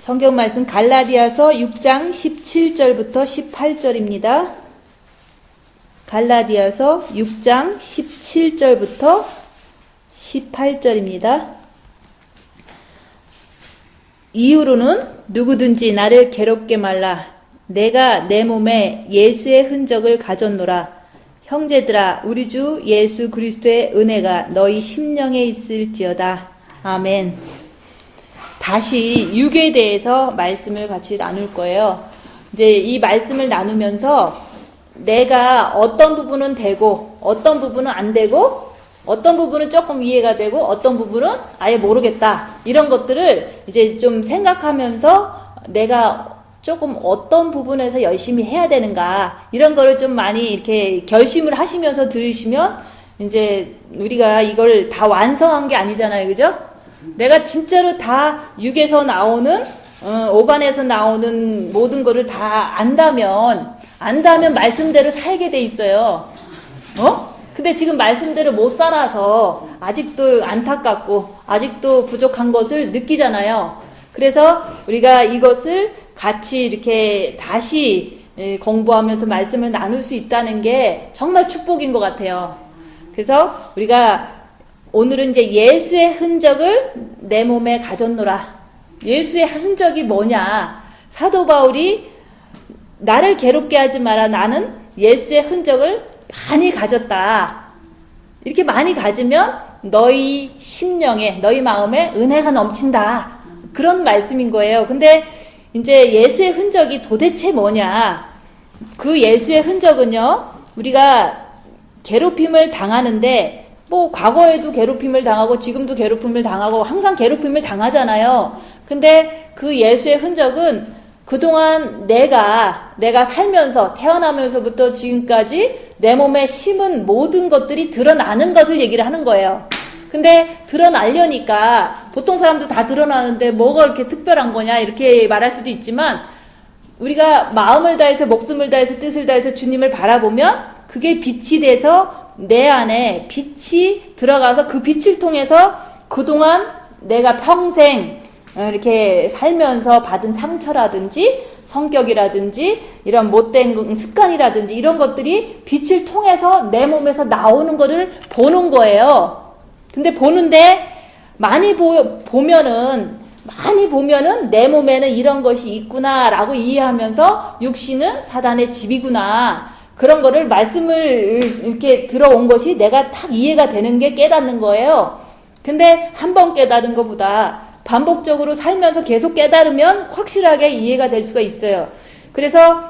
성경 말씀 갈라디아서 6장 17절부터 18절입니다. 갈라디아서 6장 17절부터 18절입니다. 이후로는 누구든지 나를 괴롭게 말라. 내가 내 몸에 예수의 흔적을 가졌노라. 형제들아, 우리 주 예수 그리스도의 은혜가 너희 심령에 있을지어다. 아멘. 다시 육에 대해서 말씀을 같이 나눌 거예요. 이제 이 말씀을 나누면서 내가 어떤 부분은 되고 어떤 부분은 안 되고 어떤 부분은 조금 이해가 되고 어떤 부분은 아예 모르겠다, 이런 것들을 이제 좀 생각하면서 내가 조금 어떤 부분에서 열심히 해야 되는가, 이런 거를 좀 많이 이렇게 결심을 하시면서 들으시면, 이제 우리가 이걸 다 완성한 게 아니잖아요, 그죠? 내가 진짜로 다 육에서 나오는 오간에서 나오는 모든 거를 다 안다면 말씀대로 살게 돼 있어요. 근데 지금 말씀대로 못 살아서 아직도 안타깝고 아직도 부족한 것을 느끼잖아요. 그래서 우리가 이것을 같이 이렇게 다시 공부하면서 말씀을 나눌 수 있다는 게 정말 축복인 것 같아요. 그래서 우리가 오늘은 이제 예수의 흔적을 내 몸에 가졌노라. 예수의 흔적이 뭐냐? 사도 바울이 나를 괴롭게 하지 마라. 나는 예수의 흔적을 많이 가졌다. 이렇게 많이 가지면 너희 심령에, 너희 마음에 은혜가 넘친다. 그런 말씀인 거예요. 근데 이제 예수의 흔적이 도대체 뭐냐? 그 예수의 흔적은요, 우리가 괴롭힘을 당하는데, 뭐 과거에도 괴롭힘을 당하고 지금도 괴롭힘을 당하고 항상 괴롭힘을 당하잖아요. 근데 그 예수의 흔적은 그동안 내가 살면서 태어나면서부터 지금까지 내 몸에 심은 모든 것들이 드러나는 것을 얘기를 하는 거예요. 근데 드러나려니까 보통 사람도 다 드러나는데 뭐가 이렇게 특별한 거냐 이렇게 말할 수도 있지만, 우리가 마음을 다해서 목숨을 다해서 뜻을 다해서 주님을 바라보면 그게 빛이 돼서 내 안에 빛이 들어가서 그 빛을 통해서 그동안 내가 평생 이렇게 살면서 받은 상처라든지 성격이라든지 이런 못된 습관이라든지 이런 것들이 빛을 통해서 내 몸에서 나오는 거를 보는 거예요. 근데 보는데 많이 보면은 내 몸에는 이런 것이 있구나라고 이해하면서 육신은 사단의 집이구나, 그런 거를 말씀을 이렇게 들어온 것이 내가 딱 이해가 되는 게 깨닫는 거예요. 근데 한 번 깨달은 것보다 반복적으로 살면서 계속 깨달으면 확실하게 이해가 될 수가 있어요. 그래서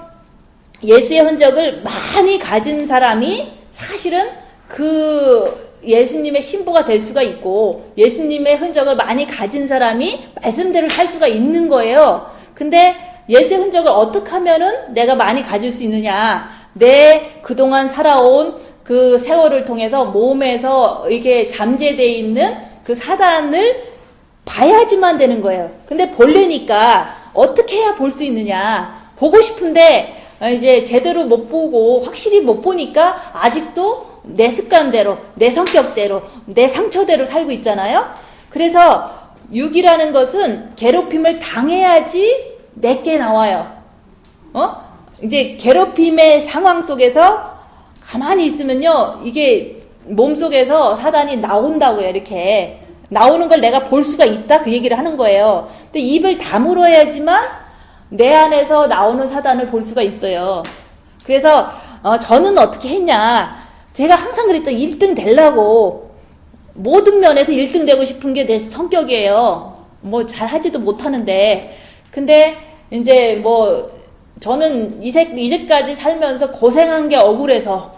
예수의 흔적을 많이 가진 사람이 사실은 그 예수님의 신부가 될 수가 있고, 예수님의 흔적을 많이 가진 사람이 말씀대로 살 수가 있는 거예요. 근데 예수의 흔적을 어떻게 하면은 내가 많이 가질 수 있느냐? 내 그동안 살아온 그 세월을 통해서 몸에서 이게 잠재되어 있는 그 사단을 봐야지만 되는 거예요. 근데 보려니까 어떻게 해야 볼 수 있느냐? 보고 싶은데 이제 제대로 못 보고 확실히 못 보니까 아직도 내 습관대로, 내 성격대로, 내 상처대로 살고 있잖아요. 그래서 육이라는 것은 괴롭힘을 당해야지 내게 나와요. 이제 괴롭힘의 상황 속에서 가만히 있으면요, 이게 몸속에서 사단이 나온다고요. 이렇게 나오는 걸 내가 볼 수가 있다, 그 얘기를 하는 거예요. 근데 입을 다물어야지만 내 안에서 나오는 사단을 볼 수가 있어요. 그래서 저는 어떻게 했냐, 제가 항상 그랬던 1등 되려고 모든 면에서 1등 되고 싶은 게 내 성격이에요. 뭐 잘하지도 못하는데. 근데 이제 뭐 저는 이제까지 살면서 고생한 게 억울해서,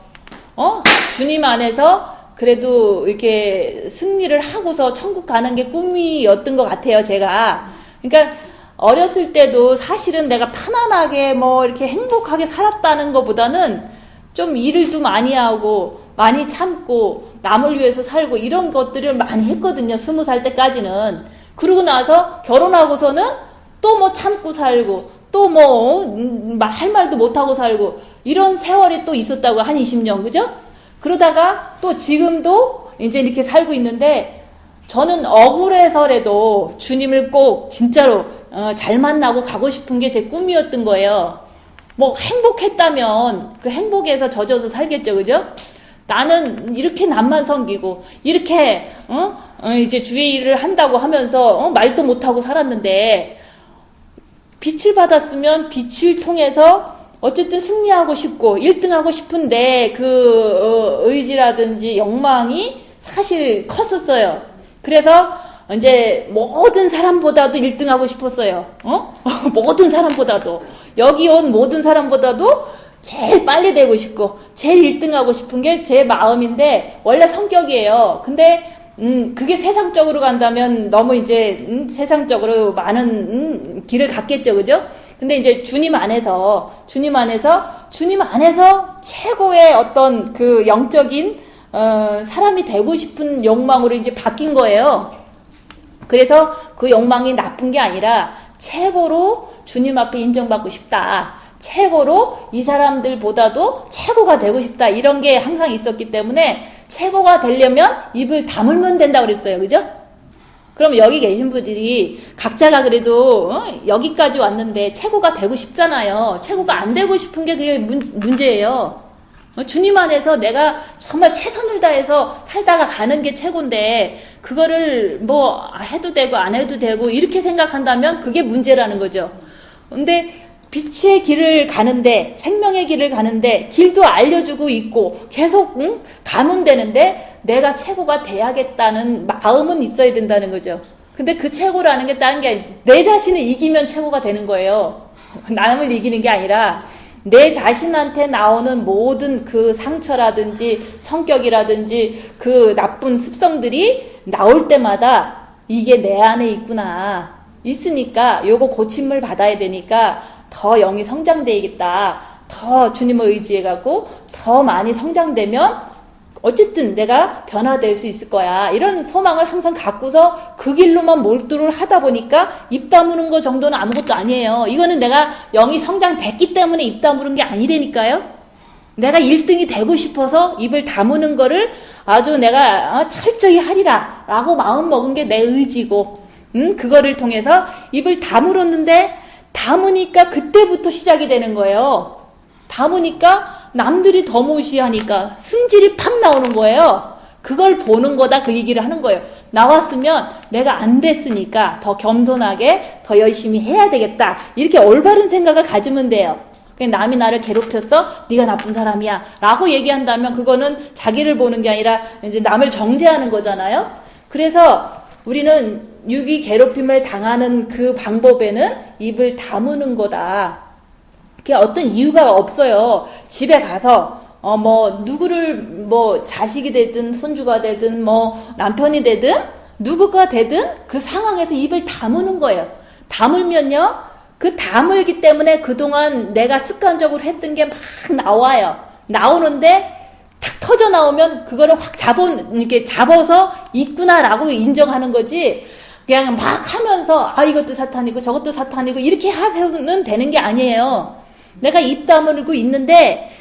주님 안에서 그래도 이렇게 승리를 하고서 천국 가는 게 꿈이었던 것 같아요, 제가. 그러니까 어렸을 때도 사실은 내가 편안하게 뭐 이렇게 행복하게 살았다는 것보다는 좀 일을 좀 많이 하고 많이 참고 남을 위해서 살고 이런 것들을 많이 했거든요, 20살 때까지는. 그러고 나서 결혼하고서는 또 뭐 참고 살고 또 뭐 할 말도 못하고 살고 이런 세월이 또 있었다고, 한 20년, 그죠? 그러다가 또 지금도 이제 이렇게 살고 있는데, 저는 억울해서라도 주님을 꼭 진짜로 잘 만나고 가고 싶은 게 제 꿈이었던 거예요. 뭐 행복했다면 그 행복에서 젖어서 살겠죠, 그죠? 나는 이렇게 남만 섬기고 이렇게 이제 주의 일을 한다고 하면서 말도 못하고 살았는데, 빛을 받았으면 빛을 통해서 어쨌든 승리하고 싶고 1등하고 싶은데 그 의지라든지 욕망이 사실 컸었어요. 그래서 이제 모든 사람보다도 1등하고 싶었어요. 모든 사람보다도, 여기 온 모든 사람보다도 제일 빨리 되고 싶고 제일 1등하고 싶은 게 제 마음인데 원래 성격이에요. 근데 그게 세상적으로 간다면 너무 이제 세상적으로 많은 길을 갔겠죠, 그죠? 근데 이제 주님 안에서 최고의 어떤 그 영적인 사람이 되고 싶은 욕망으로 이제 바뀐 거예요. 그래서 그 욕망이 나쁜 게 아니라 최고로 주님 앞에 인정받고 싶다, 최고로 이 사람들보다도 최고가 되고 싶다, 이런 게 항상 있었기 때문에 최고가 되려면 입을 다물면 된다고 그랬어요. 그죠? 그럼 여기 계신 분들이 각자가 그래도 여기까지 왔는데 최고가 되고 싶잖아요. 최고가 안 되고 싶은 게 그게 문제예요. 주님 안에서 내가 정말 최선을 다해서 살다가 가는 게 최고인데 그거를 뭐 해도 되고 안 해도 되고 이렇게 생각한다면 그게 문제라는 거죠. 근데 빛의 길을 가는데, 생명의 길을 가는데 길도 알려주고 있고 계속 가면 되는데 내가 최고가 돼야겠다는 마음은 있어야 된다는 거죠. 근데 그 최고라는 게 다른 게 내 자신을 이기면 최고가 되는 거예요. 남을 이기는 게 아니라 내 자신한테 나오는 모든 그 상처라든지 성격이라든지 그 나쁜 습성들이 나올 때마다 이게 내 안에 있구나, 있으니까 요거 고침을 받아야 되니까 더 영이 성장되겠다, 더 주님을 의지해가고 더 많이 성장되면 어쨌든 내가 변화될 수 있을 거야, 이런 소망을 항상 갖고서 그 길로만 몰두를 하다 보니까 입 다무는 거 정도는 아무것도 아니에요. 이거는 내가 영이 성장됐기 때문에 입 다무는 게 아니라니까요. 내가 1등이 되고 싶어서 입을 다무는 거를 아주 내가 철저히 하리라 라고 마음 먹은 게 내 의지고, 그거를 통해서 입을 다물었는데, 담으니까 그때부터 시작이 되는 거예요. 담으니까 남들이 더 무시하니까 승질이 팍 나오는 거예요. 그걸 보는 거다, 그 얘기를 하는 거예요. 나왔으면 내가 안 됐으니까 더 겸손하게 더 열심히 해야 되겠다, 이렇게 올바른 생각을 가지면 돼요. 그냥 남이 나를 괴롭혔어? 네가 나쁜 사람이야 라고 얘기한다면 그거는 자기를 보는 게 아니라 이제 남을 정죄하는 거잖아요. 그래서 우리는 유기 괴롭힘을 당하는 그 방법에는 입을 다무는 거다. 그게 어떤 이유가 없어요. 집에 가서 뭐 누구를 뭐 자식이 되든 손주가 되든 뭐 남편이 되든 누구가 되든 그 상황에서 입을 다무는 거예요. 다물면요, 그 다물기 때문에 그동안 내가 습관적으로 했던 게 막 나와요. 나오는데 탁 터져 나오면 그거를 확 이렇게 잡아서 있구나라고 인정하는 거지, 그냥 막 하면서 이것도 사탄이고 저것도 사탄이고 이렇게 하면 되는 게 아니에요. 내가 입 다물고 있는데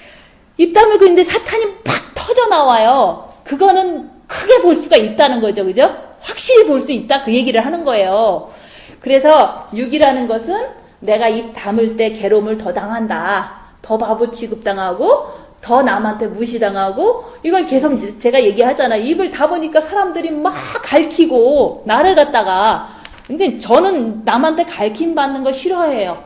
사탄이 팍 터져 나와요. 그거는 크게 볼 수가 있다는 거죠. 그죠? 확실히 볼 수 있다, 그 얘기를 하는 거예요. 그래서 육이라는 것은 내가 입 다물 때 괴로움을 더 당한다, 더 바보 취급당하고 더 남한테 무시당하고, 이걸 계속 제가 얘기하잖아요. 입을 다보니까 사람들이 막 갈키고 나를 갖다가, 근데 저는 남한테 갈킴 받는 거 싫어해요.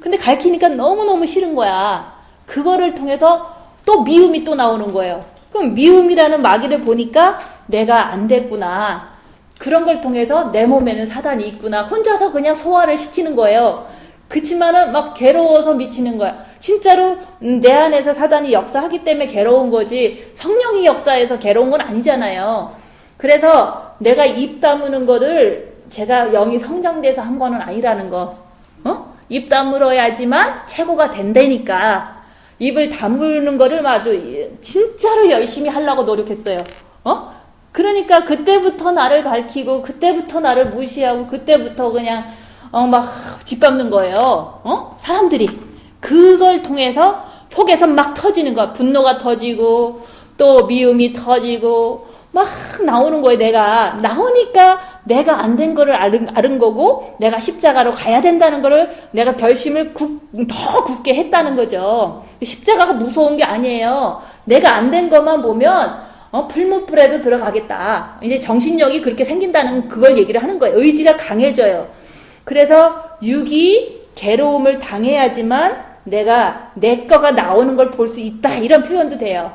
근데 갈키니까 너무너무 싫은 거야. 그거를 통해서 또 미움이 또 나오는 거예요. 그럼 미움이라는 마귀를 보니까 내가 안 됐구나, 그런 걸 통해서 내 몸에는 사단이 있구나, 혼자서 그냥 소화를 시키는 거예요. 그치만은 막 괴로워서 미치는 거야. 진짜로 내 안에서 사단이 역사하기 때문에 괴로운 거지, 성령이 역사해서 괴로운 건 아니잖아요. 그래서 내가 입 다무는 거를 제가 영이 성장돼서 한 거는 아니라는 거. 입 다물어야지만 최고가 된다니까 입을 다무는 거를 아주 진짜로 열심히 하려고 노력했어요. 그러니까 그때부터 나를 가리키고 그때부터 나를 무시하고 그때부터 그냥 막 짓밟는 거예요. 사람들이. 그걸 통해서 속에서 막 터지는 거야. 분노가 터지고 또 미움이 터지고 막 나오는 거예요. 내가 나오니까 내가 안 된 거를 앓은 거고 내가 십자가로 가야 된다는 거를 내가 결심을 더 굳게 했다는 거죠. 십자가가 무서운 게 아니에요. 내가 안 된 것만 보면 불못불에도 들어가겠다. 이제 정신력이 그렇게 생긴다는 그걸 얘기를 하는 거예요. 의지가 강해져요. 그래서 육이 괴로움을 당해야지만 내가 내 거가 나오는 걸 볼 수 있다. 이런 표현도 돼요.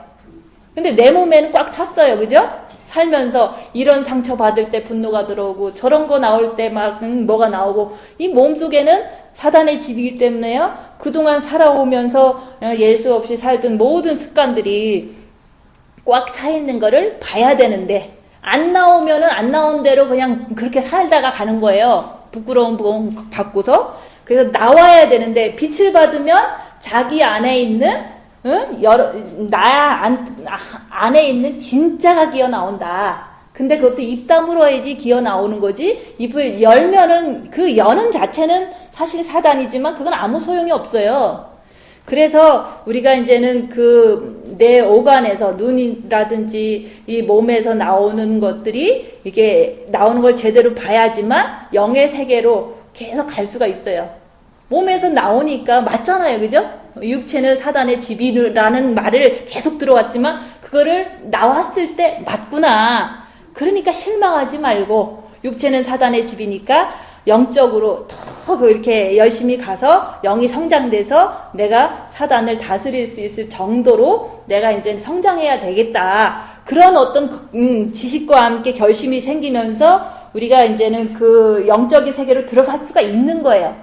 근데 내 몸에는 꽉 찼어요. 그죠? 살면서 이런 상처 받을 때 분노가 들어오고 저런 거 나올 때 막 뭐가 나오고 이 몸속에는 사단의 집이기 때문에요. 그동안 살아오면서 예수 없이 살던 모든 습관들이 꽉 차 있는 거를 봐야 되는데 안 나오면은 안 나온 대로 그냥 그렇게 살다가 가는 거예요. 부끄러운 복 받고서. 그래서 나와야 되는데 빛을 받으면 자기 안에 있는 안에 있는 진짜가 기어 나온다. 근데 그것도 입 다물어야지 기어 나오는 거지. 입을 열면은 그 여는 자체는 사실 사단이지만 그건 아무 소용이 없어요. 그래서 우리가 이제는 그 내 오간에서 눈이라든지 이 몸에서 나오는 것들이 이게 나오는 걸 제대로 봐야지만 영의 세계로 계속 갈 수가 있어요. 몸에서 나오니까 맞잖아요. 그죠? 육체는 사단의 집이라는 말을 계속 들어왔지만 그거를 나왔을 때 맞구나. 그러니까 실망하지 말고 육체는 사단의 집이니까 영적으로 더 이렇게 열심히 가서 영이 성장돼서 내가 사단을 다스릴 수 있을 정도로 내가 이제 성장해야 되겠다. 그런 어떤 지식과 함께 결심이 생기면서 우리가 이제는 그 영적인 세계로 들어갈 수가 있는 거예요.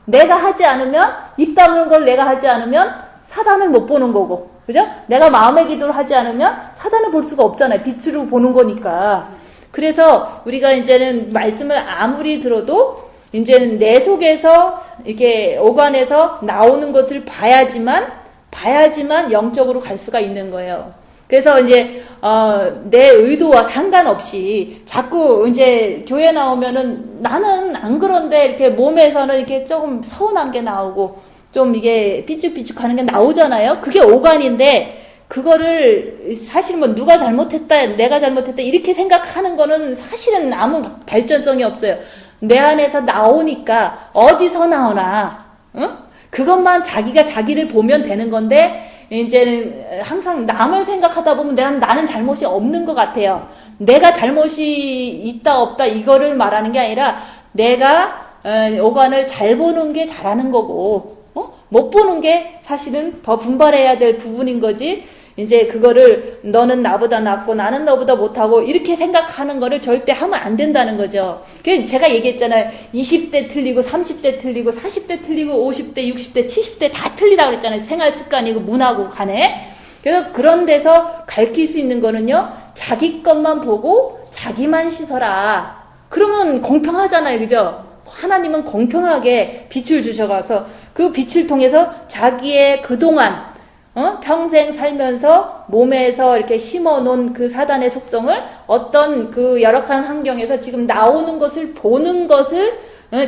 내가 하지 않으면, 입 다무는 걸 내가 하지 않으면 사단을 못 보는 거고, 그죠? 내가 마음의 기도를 하지 않으면 사단을 볼 수가 없잖아요. 빛으로 보는 거니까. 그래서 우리가 이제는 말씀을 아무리 들어도 이제는 내 속에서 이게 오간에서 나오는 것을 봐야지만 영적으로 갈 수가 있는 거예요. 그래서 이제 내 의도와 상관없이 자꾸 이제 교회 나오면은 나는 안 그런데 이렇게 몸에서는 이렇게 조금 서운한 게 나오고 좀 이게 삐죽삐죽하는 게 나오잖아요. 그게 오간인데 그거를 사실 뭐 누가 잘못했다, 내가 잘못했다 이렇게 생각하는 거는 사실은 아무 발전성이 없어요. 내 안에서 나오니까 어디서 나오나, 응? 그것만 자기가 자기를 보면 되는 건데 이제는 항상 남을 생각하다 보면 나는 잘못이 없는 것 같아요. 내가 잘못이 있다 없다 이거를 말하는 게 아니라 내가 오간을 잘 보는 게 잘하는 거고 못 보는 게 사실은 더 분발해야 될 부분인 거지. 이제 그거를 너는 나보다 낫고 나는 너보다 못하고 이렇게 생각하는 거를 절대 하면 안 된다는 거죠. 그래서 제가 얘기했잖아요. 20대 틀리고 30대 틀리고 40대 틀리고 50대 60대 70대 다 틀리다고 그랬잖아요. 생활 습관이고 문화고 간에. 그래서 그런 데서 가르칠 수 있는 거는요. 자기 것만 보고 자기만 씻어라. 그러면 공평하잖아요. 그죠? 하나님은 공평하게 빛을 주셔가서 그 빛을 통해서 자기의 그동안 평생 살면서 몸에서 이렇게 심어놓은 그 사단의 속성을 어떤 그 열악한 환경에서 지금 나오는 것을 보는 것을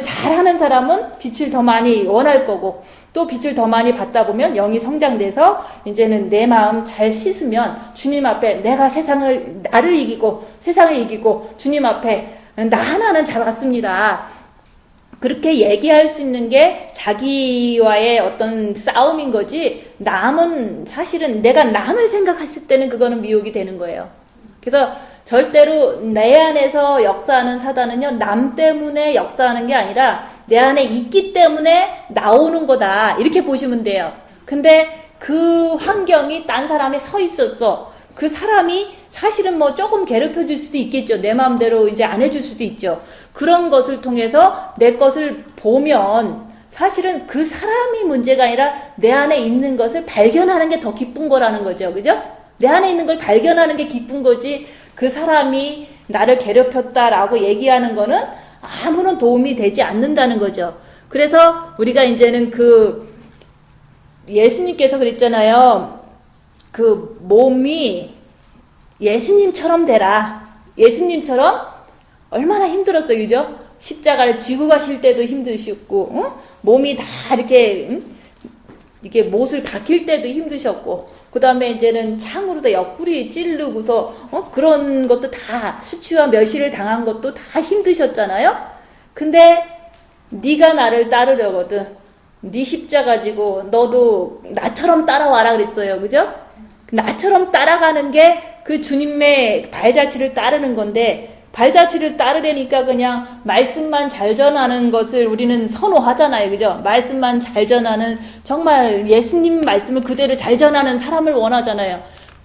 잘하는 사람은 빛을 더 많이 원할 거고 또 빛을 더 많이 받다 보면 영이 성장돼서 이제는 내 마음 잘 씻으면 주님 앞에 내가 나를 이기고 세상을 이기고 주님 앞에 나 하나는 잘 왔습니다. 그렇게 얘기할 수 있는 게 자기와의 어떤 싸움인 거지 남은 사실은 내가 남을 생각했을 때는 그거는 미혹이 되는 거예요. 그래서 절대로 내 안에서 역사하는 사단은요 남 때문에 역사하는 게 아니라 내 안에 있기 때문에 나오는 거다 이렇게 보시면 돼요. 근데 그 환경이 딴 사람이 서 있었어. 그 사람이 사실은 뭐 조금 괴롭혀 줄 수도 있겠죠. 내 마음대로 이제 안 해줄 수도 있죠. 그런 것을 통해서 내 것을 보면 사실은 그 사람이 문제가 아니라 내 안에 있는 것을 발견하는 게 더 기쁜 거라는 거죠. 그죠? 내 안에 있는 걸 발견하는 게 기쁜 거지 그 사람이 나를 괴롭혔다라고 얘기하는 거는 아무런 도움이 되지 않는다는 거죠. 그래서 우리가 이제는 그 예수님께서 그랬잖아요. 그 몸이 예수님처럼 되라. 예수님처럼 얼마나 힘들었어요. 그죠? 십자가를 지고 가실 때도 힘드셨고 몸이 다 이렇게 이렇게 못을 박힐 때도 힘드셨고 그 다음에 이제는 창으로도 옆구리 찌르고서 그런 것도 다 수치와 멸시를 당한 것도 다 힘드셨잖아요. 근데 네가 나를 따르려거든 네 십자가 지고 너도 나처럼 따라와라 그랬어요. 그죠? 나처럼 따라가는 게 그 주님의 발자취를 따르는 건데, 발자취를 따르려니까 그냥 말씀만 잘 전하는 것을 우리는 선호하잖아요. 그죠? 말씀만 잘 전하는, 정말 예수님 말씀을 그대로 잘 전하는 사람을 원하잖아요.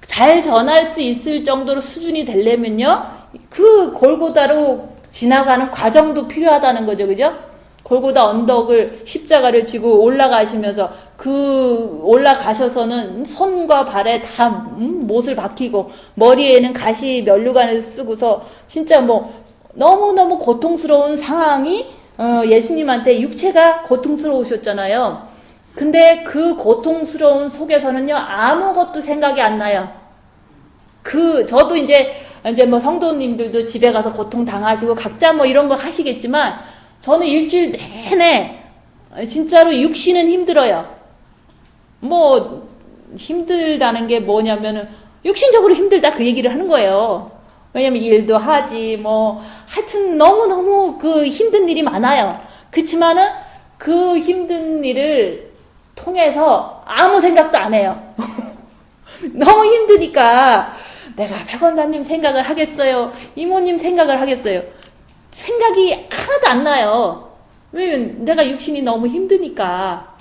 잘 전할 수 있을 정도로 수준이 되려면요, 그 골고다로 지나가는 과정도 필요하다는 거죠. 그죠? 골고다 언덕을 십자가를 지고 올라가시면서 그 올라가셔서는 손과 발에 다 못을 박히고 머리에는 가시 면류관을 쓰고서 진짜 뭐 너무너무 고통스러운 상황이 예수님한테 육체가 고통스러우셨잖아요. 근데 그 고통스러운 속에서는요 아무것도 생각이 안 나요. 저도 이제 뭐 성도님들도 집에 가서 고통 당하시고 각자 뭐 이런 거 하시겠지만 저는 일주일 내내 진짜로 육신은 힘들어요. 뭐 힘들다는 게 뭐냐면은 육신적으로 힘들다 그 얘기를 하는 거예요. 왜냐면 일도 하지 뭐 하여튼 너무너무 그 힘든 일이 많아요. 그렇지만은 그 힘든 일을 통해서 아무 생각도 안 해요. 너무 힘드니까 내가 백원사님 생각을 하겠어요, 이모님 생각을 하겠어요. 생각이 하나도 안 나요. 왜냐면 내가 육신이 너무 힘드니까.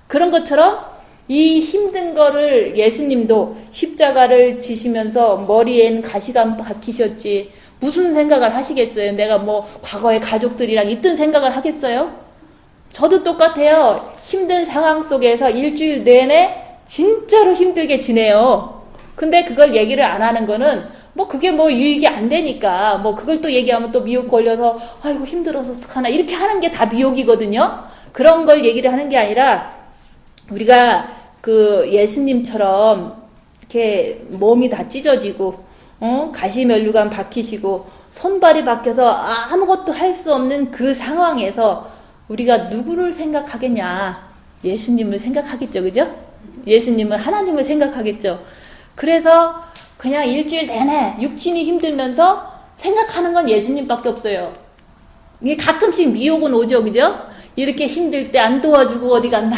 그런 것처럼 이 힘든 거를 예수님도 십자가를 지시면서 머리엔 가시관 박히셨지 무슨 생각을 하시겠어요? 내가 뭐 과거의 가족들이랑 있던 생각을 하겠어요? 저도 똑같아요. 힘든 상황 속에서 일주일 내내 진짜로 힘들게 지내요. 근데 그걸 얘기를 안 하는 거는 뭐 그게 뭐 유익이 안 되니까 뭐 그걸 또 얘기하면 또 미혹 걸려서 아이고 힘들어서 어떡하나 이렇게 하는 게 다 미혹이거든요. 그런 걸 얘기를 하는 게 아니라 우리가 그 예수님처럼 이렇게 몸이 다 찢어지고 가시면류관 박히시고 손발이 박혀서 아무것도 할 수 없는 그 상황에서 우리가 누구를 생각하겠냐? 예수님을 생각하겠죠. 그죠? 예수님은 하나님을 생각하겠죠. 그래서 그냥 일주일 내내 육신이 힘들면서 생각하는 건 예수님밖에 없어요. 이게 가끔씩 미혹은 오죠. 그죠? 이렇게 힘들 때 안 도와주고 어디 갔나?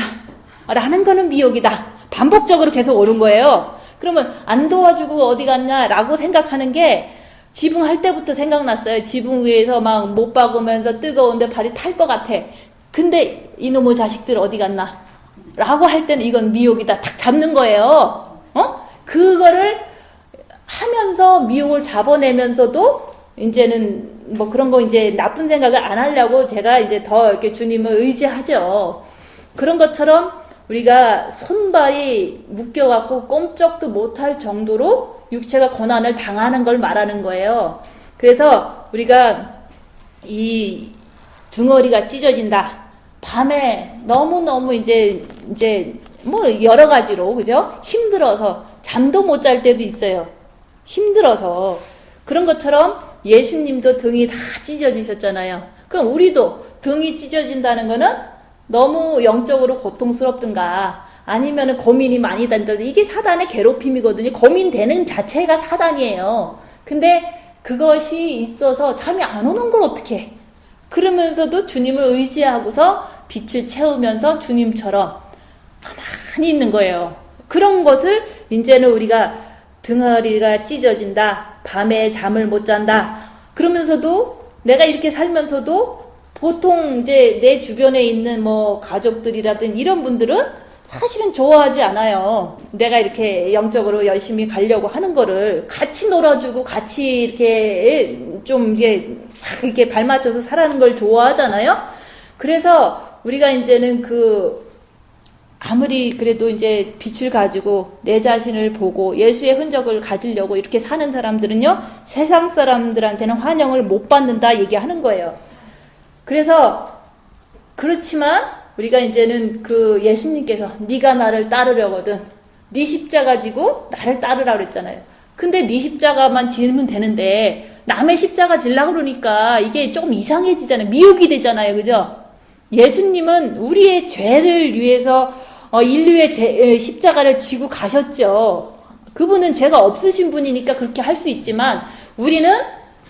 라는 거는 미혹이다. 반복적으로 계속 오는 거예요. 그러면 안 도와주고 어디 갔냐? 라고 생각하는 게 지붕할 때부터 생각났어요. 지붕 위에서 막 못 박으면서 뜨거운데 발이 탈 것 같아. 근데 이놈의 자식들 어디 갔나? 라고 할 때는 이건 미혹이다. 탁 잡는 거예요. 그거를 하면서 미혹을 잡아내면서도 이제는 뭐 그런 거 이제 나쁜 생각을 안 하려고 제가 이제 더 이렇게 주님을 의지하죠. 그런 것처럼 우리가 손발이 묶여갖고 꼼짝도 못할 정도로 육체가 고난을 당하는 걸 말하는 거예요. 그래서 우리가 이 등허리가 찢어진다. 밤에 너무너무 이제 뭐 여러 가지로 그죠? 힘들어서 잠도 못 잘 때도 있어요. 힘들어서. 그런 것처럼 예수님도 등이 다 찢어지셨잖아요. 그럼 우리도 등이 찢어진다는 거는 너무 영적으로 고통스럽든가 아니면은 고민이 많이 된다. 이게 사단의 괴롭힘이거든요. 고민되는 자체가 사단이에요. 근데 그것이 있어서 잠이 안 오는 걸 어떻게? 그러면서도 주님을 의지하고서 빛을 채우면서 주님처럼 가만히 있는 거예요. 그런 것을 이제는 우리가 등허리가 찢어진다. 밤에 잠을 못 잔다. 그러면서도 내가 이렇게 살면서도 보통 이제 내 주변에 있는 뭐 가족들이라든 이런 분들은 사실은 좋아하지 않아요. 내가 이렇게 영적으로 열심히 가려고 하는 거를 같이 놀아주고 같이 이렇게 좀 이렇게 발맞춰서 살아가는 걸 좋아하잖아요. 그래서 우리가 이제는 아무리 그래도 이제 빛을 가지고 내 자신을 보고 예수의 흔적을 가지려고 이렇게 사는 사람들은요, 세상 사람들한테는 환영을 못 받는다 얘기하는 거예요. 그래서 그렇지만 우리가 이제는 예수님께서 네가 나를 따르려거든 네 십자가 지고 나를 따르라 그랬잖아요. 근데 네 십자가만 지면 되는데 남의 십자가 지려고 그러니까 이게 조금 이상해지잖아요. 미혹이 되잖아요. 그죠? 예수님은 우리의 죄를 위해서 인류의 십자가를 지고 가셨죠. 그분은 죄가 없으신 분이니까 그렇게 할 수 있지만 우리는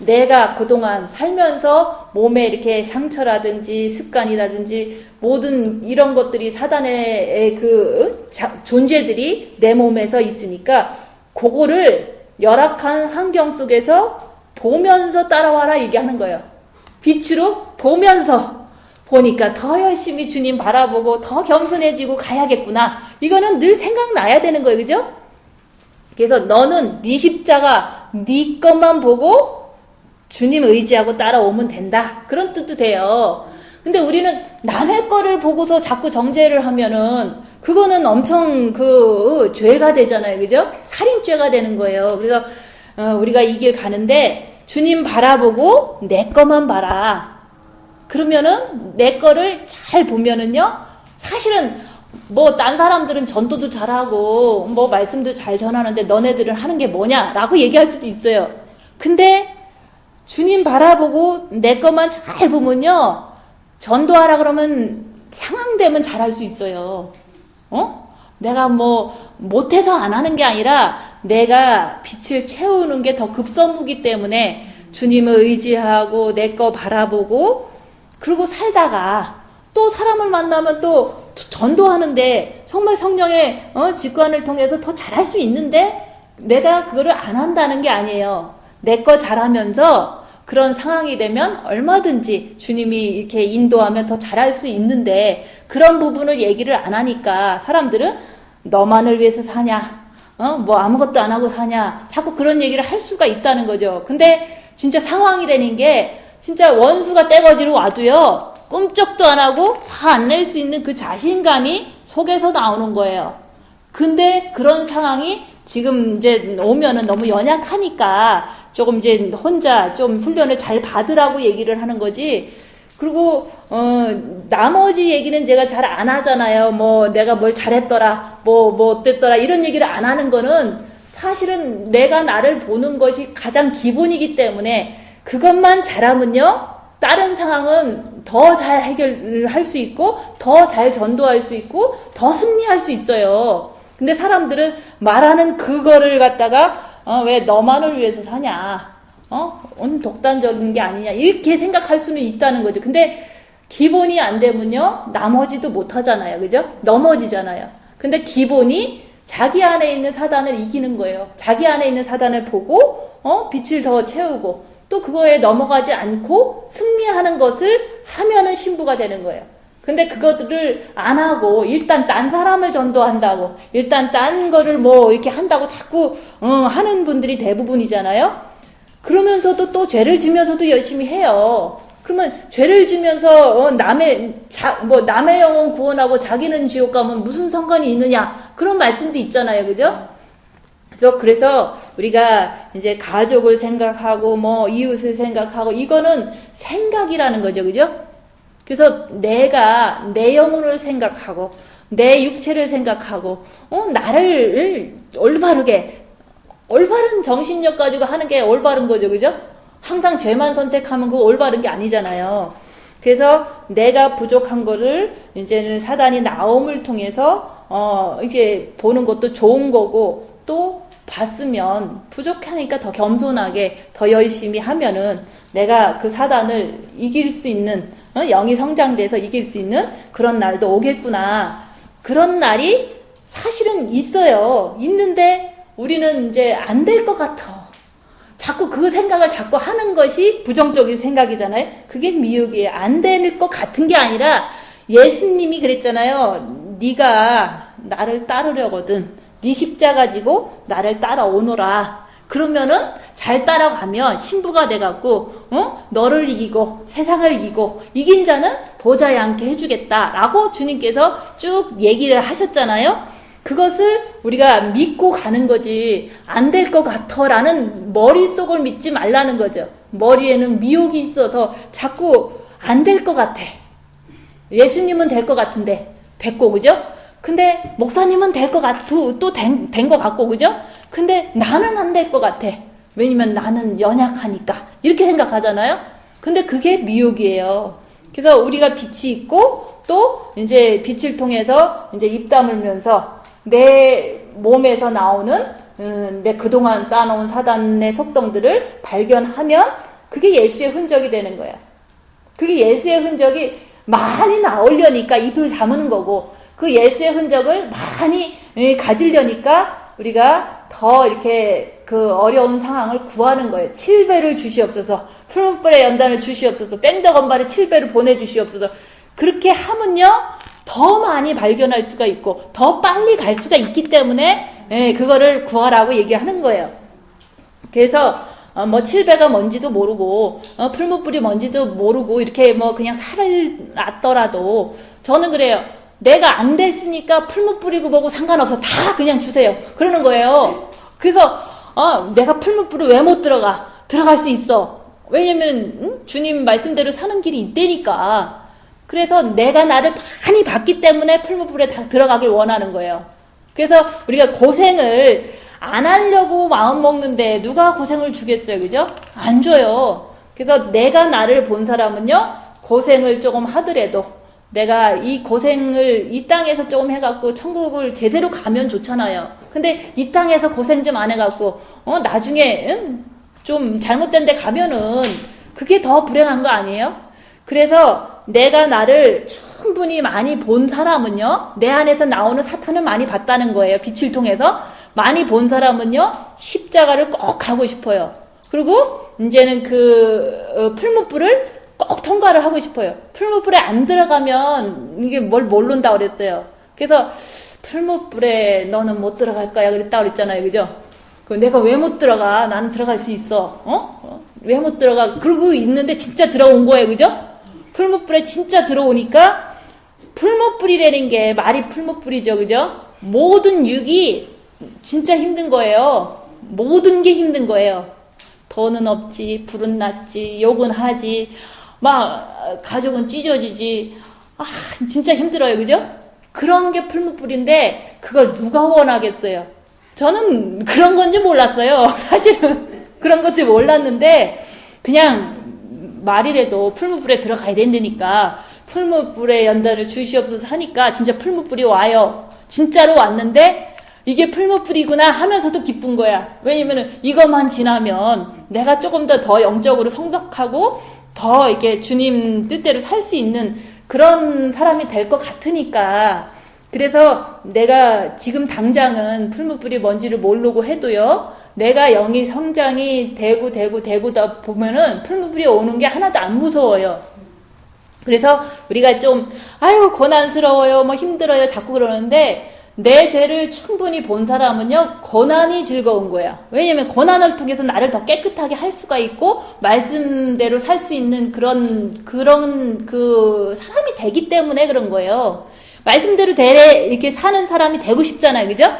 내가 그동안 살면서 몸에 이렇게 상처라든지 습관이라든지 모든 이런 것들이 사단의 그 존재들이 내 몸에서 있으니까 그거를 열악한 환경 속에서 보면서 따라와라 얘기하는 거예요. 빛으로 보면서 보니까 더 열심히 주님 바라보고 더 겸손해지고 가야겠구나. 이거는 늘 생각나야 되는 거예요. 그죠? 그래서 너는 네 십자가 네 것만 보고 주님 의지하고 따라오면 된다. 그런 뜻도 돼요. 근데 우리는 남의 거를 보고서 자꾸 정죄를 하면은 그거는 엄청 그 죄가 되잖아요. 그죠? 살인죄가 되는 거예요. 그래서 우리가 이 길 가는데 주님 바라보고 내 것만 봐라. 그러면은 내 거를 잘 보면은요. 사실은 뭐 딴 사람들은 전도도 잘하고 뭐 말씀도 잘 전하는데 너네들은 하는 게 뭐냐라고 얘기할 수도 있어요. 근데 주님 바라보고 내 것만 잘 보면요. 전도하라 그러면 상황되면 잘할 수 있어요. 내가 뭐 못해서 안 하는 게 아니라 내가 빛을 채우는 게 더 급선무기 때문에 주님을 의지하고 내 거 바라보고 그러고 살다가 또 사람을 만나면 또 전도하는데 정말 성령의 직관을 통해서 더 잘할 수 있는데 내가 그거를 안 한다는 게 아니에요. 내 거 잘하면서 그런 상황이 되면 얼마든지 주님이 이렇게 인도하면 더 잘할 수 있는데 그런 부분을 얘기를 안 하니까 사람들은 너만을 위해서 사냐? 뭐 아무것도 안 하고 사냐? 자꾸 그런 얘기를 할 수가 있다는 거죠. 근데 진짜 상황이 되는 게 진짜 원수가 떼거지로 와도요. 꿈쩍도 안 하고 화 안 낼 수 있는 그 자신감이 속에서 나오는 거예요. 근데 그런 상황이 지금 이제 오면은 너무 연약하니까 조금 이제 혼자 좀 훈련을 잘 받으라고 얘기를 하는 거지. 그리고 나머지 얘기는 제가 잘 안 하잖아요. 뭐 내가 뭘 잘했더라, 뭐 어땠더라 이런 얘기를 안 하는 거는 사실은 내가 나를 보는 것이 가장 기본이기 때문에 그것만 잘하면요. 다른 상황은 더 잘 해결할 수 있고 더 잘 전도할 수 있고 더 승리할 수 있어요. 근데 사람들은 말하는 그거를 갖다가 왜 너만을 위해서 사냐? 독단적인 게 아니냐? 이렇게 생각할 수는 있다는 거죠. 근데 기본이 안 되면요. 나머지도 못 하잖아요. 그죠? 넘어지잖아요. 근데 기본이 자기 안에 있는 사단을 이기는 거예요. 자기 안에 있는 사단을 보고 빛을 더 채우고 또 그거에 넘어가지 않고 승리하는 것을 하면은 신부가 되는 거예요. 근데 그것들을 안 하고 일단 딴 사람을 전도한다고 일단 딴 거를 뭐 이렇게 한다고 자꾸 하는 분들이 대부분이잖아요. 그러면서도 또 죄를 지면서도 열심히 해요. 그러면 죄를 지면서 남의 영혼 구원하고 자기는 지옥 가면 무슨 상관이 있느냐 그런 말씀도 있잖아요. 그죠? 그래서 우리가 이제 가족을 생각하고 뭐 이웃을 생각하고 이거는 생각이라는 거죠. 그죠? 그래서 내가 내 영혼을 생각하고 내 육체를 생각하고 나를 올바른 정신력 가지고 하는 게 올바른 거죠. 그죠? 항상 죄만 선택하면 그거 올바른 게 아니잖아요. 그래서 내가 부족한 거를 이제는 사단이 나옴을 통해서 이제 보는 것도 좋은 거고 또 봤으면 부족하니까 더 겸손하게 더 열심히 하면은 내가 그 사단을 이길 수 있는 영이 성장돼서 이길 수 있는 그런 날도 오겠구나. 그런 날이 사실은 있어요. 있는데 우리는 이제 안 될 것 같아. 자꾸 그 생각을 자꾸 하는 것이 부정적인 생각이잖아요. 그게 미혹이에요. 안 될 것 같은 게 아니라 예수님이 그랬잖아요. 네가 나를 따르려거든. 네 십자가 지고 나를 따라오너라. 그러면은 잘 따라가면 신부가 돼갖고 너를 이기고 세상을 이기고 이긴 자는 보좌에 앉게 해주겠다라고 주님께서 쭉 얘기를 하셨잖아요. 그것을 우리가 믿고 가는 거지 안 될 것 같아라는 머릿속을 믿지 말라는 거죠. 머리에는 미혹이 있어서 자꾸 안 될 것 같아. 예수님은 될 것 같은데 됐고 그죠? 근데 목사님은 될 것 같고 또 된 것 같고 그죠? 근데 나는 안 될 것 같아. 왜냐면 나는 연약하니까 이렇게 생각하잖아요. 근데 그게 미혹이에요. 그래서 우리가 빛이 있고 또 이제 빛을 통해서 이제 입 다물면서 내 몸에서 나오는 내 그동안 쌓아놓은 사단의 속성들을 발견하면 그게 예수의 흔적이 되는 거야. 그게 예수의 흔적이 많이 나오려니까 입을 다무는 거고, 그 예수의 흔적을 많이 가지려니까 우리가 더 이렇게 그 어려운 상황을 구하는 거예요. 7배를 주시옵소서, 풀무불의 연단을 주시옵소서, 뺑덕언발을 7배를 보내주시옵소서. 그렇게 하면요 더 많이 발견할 수가 있고 더 빨리 갈 수가 있기 때문에 그거를 구하라고 얘기하는 거예요. 그래서 뭐 7배가 뭔지도 모르고 풀무불이 뭔지도 모르고 이렇게 뭐 그냥 살았더라도 저는 그래요. 내가 안 됐으니까 풀무불이고 뭐고 상관없어, 다 그냥 주세요, 그러는 거예요. 그래서 내가 풀무불을 왜 못 들어갈 수 있어. 왜냐면 주님 말씀대로 사는 길이 있다니까. 그래서 내가 나를 많이 봤기 때문에 풀무불에 다 들어가길 원하는 거예요. 그래서 우리가 고생을 안 하려고 마음 먹는데 누가 고생을 주겠어요, 그죠? 안 줘요. 그래서 내가 나를 본 사람은요 고생을 조금 하더라도 내가 이 고생을 이 땅에서 조금 해갖고 천국을 제대로 가면 좋잖아요. 근데 이 땅에서 고생 좀 안 해갖고 나중에 좀 잘못된 데 가면은 그게 더 불행한 거 아니에요? 그래서 내가 나를 충분히 많이 본 사람은요 내 안에서 나오는 사탄을 많이 봤다는 거예요. 빛을 통해서 많이 본 사람은요 십자가를 꼭 가고 싶어요. 그리고 이제는 그 풀무불을 꼭 통과를 하고 싶어요. 풀무불에 안 들어가면 이게 뭘 모른다 그랬어요. 그래서 풀무불에 너는 못 들어갈 거야 그랬다 그랬잖아요, 그죠? 내가 왜 못 들어가? 나는 들어갈 수 있어. 왜 못 들어가? 그러고 있는데 진짜 들어온 거예요, 그죠? 풀무불에 진짜 들어오니까 풀무불이라는 게 말이 풀무불이죠, 그죠? 모든 육이 진짜 힘든 거예요. 모든 게 힘든 거예요. 돈은 없지, 불은 났지, 욕은 하지, 막 가족은 찢어지지. 진짜 힘들어요, 그죠? 그런 게 풀무불인데 그걸 누가 원하겠어요? 저는 그런 건지 몰랐어요. 사실은 그런 건지 몰랐는데 그냥 말이라도 풀무불에 들어가야 된다니까 풀무불의 연단을 주시옵소서 하니까 진짜 풀무불이 와요. 진짜로 왔는데 이게 풀무불이구나 하면서도 기쁜 거야. 왜냐면은 이것만 지나면 내가 조금 더 영적으로 성숙하고 더 이렇게 주님 뜻대로 살 수 있는 그런 사람이 될 것 같으니까. 그래서 내가 지금 당장은 풀무불이 뭔지를 모르고 해도요 내가 영이 성장이 되고다 보면은 풀무불이 오는 게 하나도 안 무서워요. 그래서 우리가 좀 고난스러워요, 뭐 힘들어요 자꾸 그러는데 내 죄를 충분히 본 사람은요 고난이 즐거운 거야. 왜냐면 고난을 통해서 나를 더 깨끗하게 할 수가 있고 말씀대로 살 수 있는 그런 그 사람이 되기 때문에 그런 거예요. 말씀대로 이렇게 사는 사람이 되고 싶잖아요, 그죠?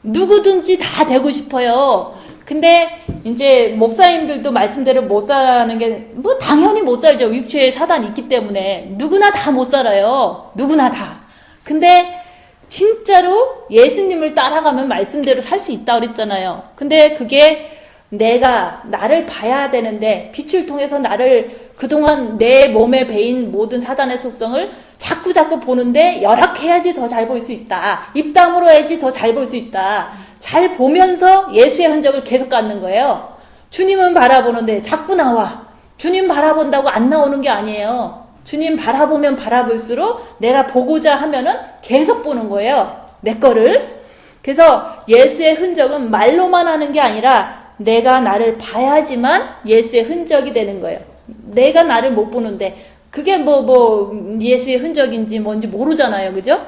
누구든지 다 되고 싶어요. 근데 이제 목사님들도 말씀대로 못 사는 게 뭐 당연히 못 살죠. 육체에 사단이 있기 때문에 누구나 다 못 살아요. 누구나 다. 근데 진짜로 예수님을 따라가면 말씀대로 살 수 있다고 그랬잖아요. 근데 그게 내가 나를 봐야 되는데 빛을 통해서 나를 그동안 내 몸에 배인 모든 사단의 속성을 자꾸 보는데 열악해야지 더 잘 볼 수 있다. 입 다물어야지 더 잘 볼 수 있다. 잘 보면서 예수의 흔적을 계속 갖는 거예요. 주님은 바라보는데 자꾸 나와. 주님 바라본다고 안 나오는 게 아니에요. 주님 바라보면 바라볼수록 내가 보고자 하면은 계속 보는 거예요. 내 거를. 그래서 예수의 흔적은 말로만 하는 게 아니라 내가 나를 봐야지만 예수의 흔적이 되는 거예요. 내가 나를 못 보는데 그게 뭐 예수의 흔적인지 뭔지 모르잖아요, 그죠?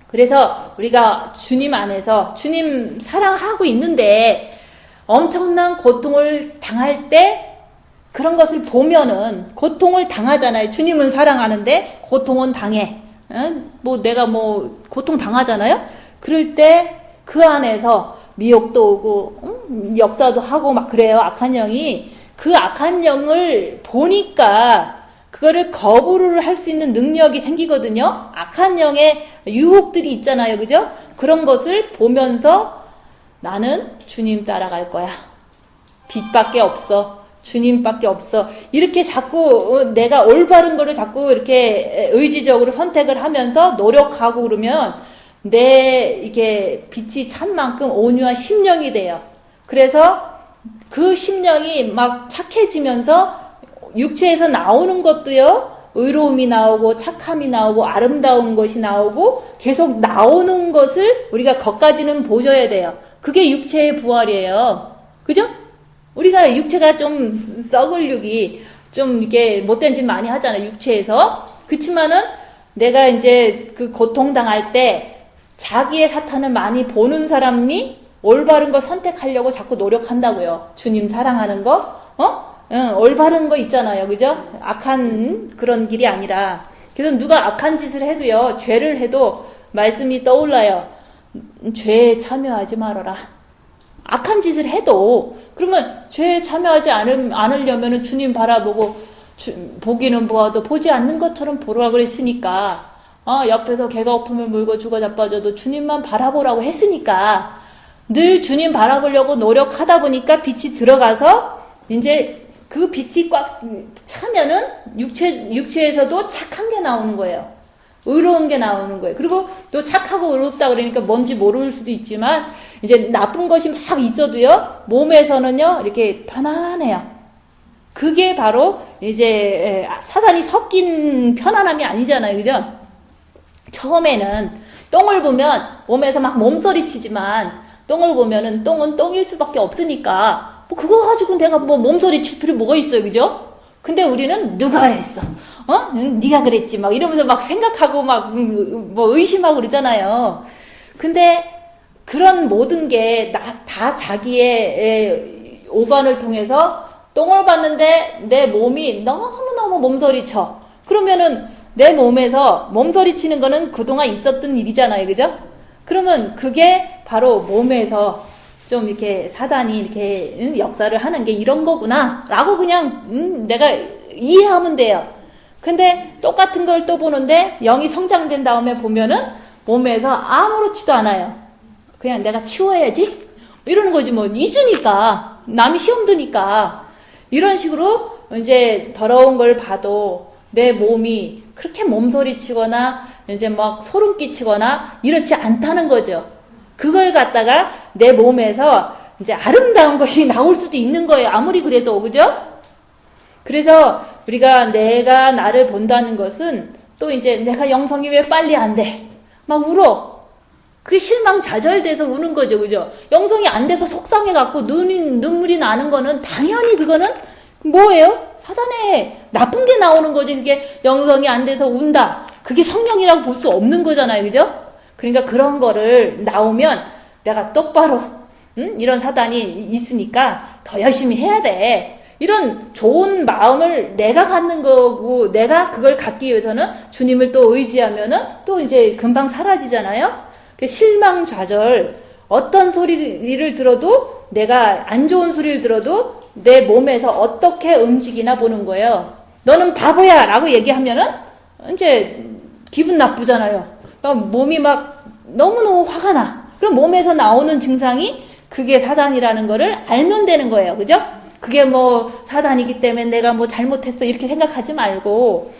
그래서 우리가 주님 안에서 주님 사랑하고 있는데 엄청난 고통을 당할 때 그런 것을 보면은 고통을 당하잖아요. 주님은 사랑하는데 고통은 당해. 내가 고통 당하잖아요. 그럴 때 그 안에서 미혹도 오고 역사도 하고 막 그래요. 악한 영이. 그 악한 영을 보니까 그거를 거부를 할 수 있는 능력이 생기거든요. 악한 영의 유혹들이 있잖아요, 그죠? 그런 것을 보면서 나는 주님 따라갈 거야. 빛밖에 없어. 주님밖에 없어. 이렇게 자꾸 내가 올바른 거를 자꾸 이렇게 의지적으로 선택을 하면서 노력하고 그러면 이게 빛이 찬 만큼 온유한 심령이 돼요. 그래서 그 심령이 막 착해지면서 육체에서 나오는 것도요, 의로움이 나오고 착함이 나오고 아름다운 것이 나오고 계속 나오는 것을 우리가 겉까지는 보셔야 돼요. 그게 육체의 부활이에요. 그죠? 우리가 육체가 좀 썩을 육이 좀 이게 못된 짓 많이 하잖아요, 육체에서. 그치만은 내가 이제 그 고통당할 때 자기의 사탄을 많이 보는 사람이 올바른 거 선택하려고 자꾸 노력한다고요. 주님 사랑하는 거, 올바른 거 있잖아요. 그죠? 악한 그런 길이 아니라. 그래서 누가 악한 짓을 해도요, 죄를 해도 말씀이 떠올라요. 죄에 참여하지 말아라. 악한 짓을 해도, 그러면 죄에 참여하지 않으려면 주님 바라보고, 보기는 보아도 보지 않는 것처럼 보라 그랬으니까, 옆에서 개가 엎으면 물고 죽어 자빠져도 주님만 바라보라고 했으니까, 늘 주님 바라보려고 노력하다 보니까 빛이 들어가서, 이제 그 빛이 꽉 차면은 육체에서도 착한 게 나오는 거예요. 의로운 게 나오는 거예요. 그리고 또 착하고 의롭다 그러니까 뭔지 모를 수도 있지만 이제 나쁜 것이 막 있어도요, 몸에서는요 이렇게 편안해요. 그게 바로 이제 사단이 섞인 편안함이 아니잖아요. 그죠? 처음에는 똥을 보면 몸에서 막 몸서리치지만 똥을 보면은 똥은 똥일 수밖에 없으니까 뭐 그거 가지고 내가 뭐 몸소리 칠 필요 뭐가 있어요, 그죠? 근데 우리는 누가 그랬어? 네가 그랬지 막 이러면서 막 생각하고 막 뭐 의심하고 그러잖아요. 근데 그런 모든 게 다 자기의 오간을 통해서 똥을 봤는데 내 몸이 너무너무 몸소리 쳐. 그러면은 내 몸에서 몸소리 치는 거는 그동안 있었던 일이잖아요, 그죠? 그러면 그게 바로 몸에서 좀 이렇게 사단이 이렇게 역사를 하는 게 이런 거구나 라고 그냥 내가 이해하면 돼요. 근데 똑같은 걸 또 보는데 영이 성장된 다음에 보면은 몸에서 아무렇지도 않아요. 그냥 내가 치워야지 이러는 거지. 뭐 있으니까 남이 시험 드니까 이런 식으로 이제 더러운 걸 봐도 내 몸이 그렇게 몸소리 치거나 이제 막 소름 끼치거나 이렇지 않다는 거죠. 그걸 갖다가 내 몸에서 이제 아름다운 것이 나올 수도 있는 거예요. 아무리 그래도, 그죠? 그래서 우리가 내가 나를 본다는 것은 또 이제 내가 영성이 왜 빨리 안 돼? 막 울어. 그게 실망 좌절돼서 우는 거죠, 그죠? 영성이 안 돼서 속상해갖고 눈물이 나는 거는 당연히 그거는 뭐예요? 사단에 나쁜 게 나오는 거지. 그게 영성이 안 돼서 운다. 그게 성령이라고 볼 수 없는 거잖아요, 그죠? 그러니까 그런 거를 나오면 내가 똑바로 이런 사단이 있으니까 더 열심히 해야 돼. 이런 좋은 마음을 내가 갖는 거고 내가 그걸 갖기 위해서는 주님을 또 의지하면은 또 이제 금방 사라지잖아요. 실망 좌절 어떤 소리를 들어도 내가 안 좋은 소리를 들어도 내 몸에서 어떻게 움직이나 보는 거예요. 너는 바보야 라고 얘기하면은 이제 기분 나쁘잖아요. 몸이 막 너무너무 화가 나. 그럼 몸에서 나오는 증상이 그게 사단이라는 거를 알면 되는 거예요. 그죠? 그게 뭐 사단이기 때문에 내가 뭐 잘못했어 이렇게 생각하지 말고.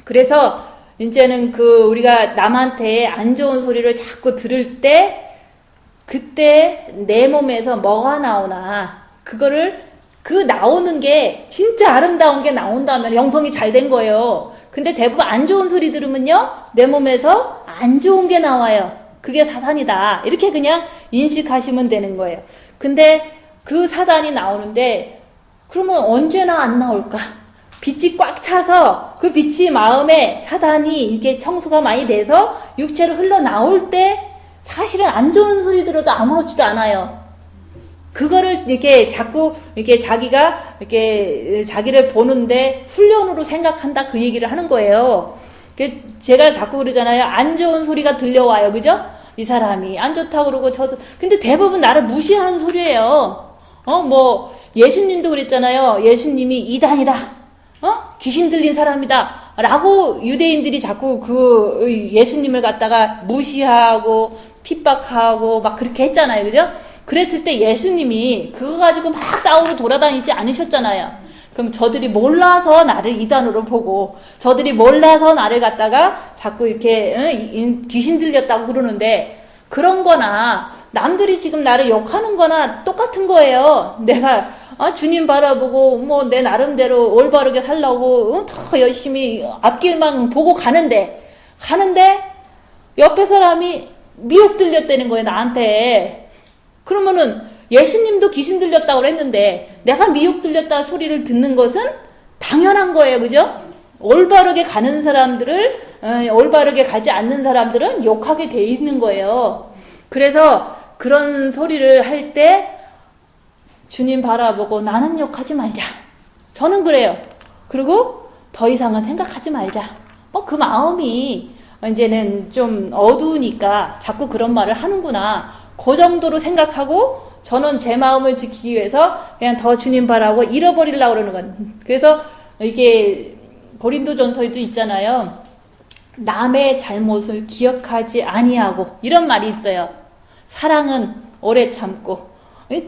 그래서 이제는 우리가 남한테 안 좋은 소리를 자꾸 들을 때 그때 내 몸에서 뭐가 나오나 그거를 나오는 게 진짜 아름다운 게 나온다면 영성이 잘 된 거예요. 근데 대부분 안 좋은 소리 들으면요, 내 몸에서 안 좋은 게 나와요. 그게 사단이다. 이렇게 그냥 인식하시면 되는 거예요. 근데 그 사단이 나오는데, 그러면 언제나 안 나올까? 빛이 꽉 차서 그 빛이 마음에 사단이 이게 청소가 많이 돼서 육체로 흘러나올 때 사실은 안 좋은 소리 들어도 아무렇지도 않아요. 그거를 이렇게 자꾸 이렇게 자기가 이렇게 자기를 보는데 훈련으로 생각한다 그 얘기를 하는 거예요. 제가 자꾸 그러잖아요. 안 좋은 소리가 들려와요. 그죠? 이 사람이 안 좋다고 그러고 근데 대부분 나를 무시하는 소리예요. 뭐 예수님도 그랬잖아요. 예수님이 이단이다. 귀신 들린 사람이다. 라고 유대인들이 자꾸 예수님을 갖다가 무시하고 핍박하고 막 그렇게 했잖아요. 그죠? 그랬을 때 예수님이 그거 가지고 막 싸우고 돌아다니지 않으셨잖아요. 그럼 저들이 몰라서 나를 이단으로 보고, 저들이 몰라서 나를 갖다가 자꾸 이렇게 귀신 들렸다고 그러는데, 그런 거나 남들이 지금 나를 욕하는 거나 똑같은 거예요. 내가 주님 바라보고 뭐 내 나름대로 올바르게 살려고 더 열심히 앞길만 보고 가는데 옆에 사람이 미혹 들렸다는 거예요, 나한테. 그러면은 예수님도 귀신 들렸다고 했는데 내가 미혹 들렸다 소리를 듣는 것은 당연한 거예요, 그죠? 올바르게 가는 사람들을 올바르게 가지 않는 사람들은 욕하게 돼 있는 거예요. 그래서 그런 소리를 할 때 주님 바라보고 나는 욕하지 말자. 저는 그래요. 그리고 더 이상은 생각하지 말자. 그 마음이 이제는 좀 어두우니까 자꾸 그런 말을 하는구나. 그 정도로 생각하고 저는 제 마음을 지키기 위해서 그냥 더 주님 바라고 잃어버리려고 그러는 건. 그래서 이게 고린도전서에도 있잖아요. 남의 잘못을 기억하지 아니하고 이런 말이 있어요. 사랑은 오래 참고.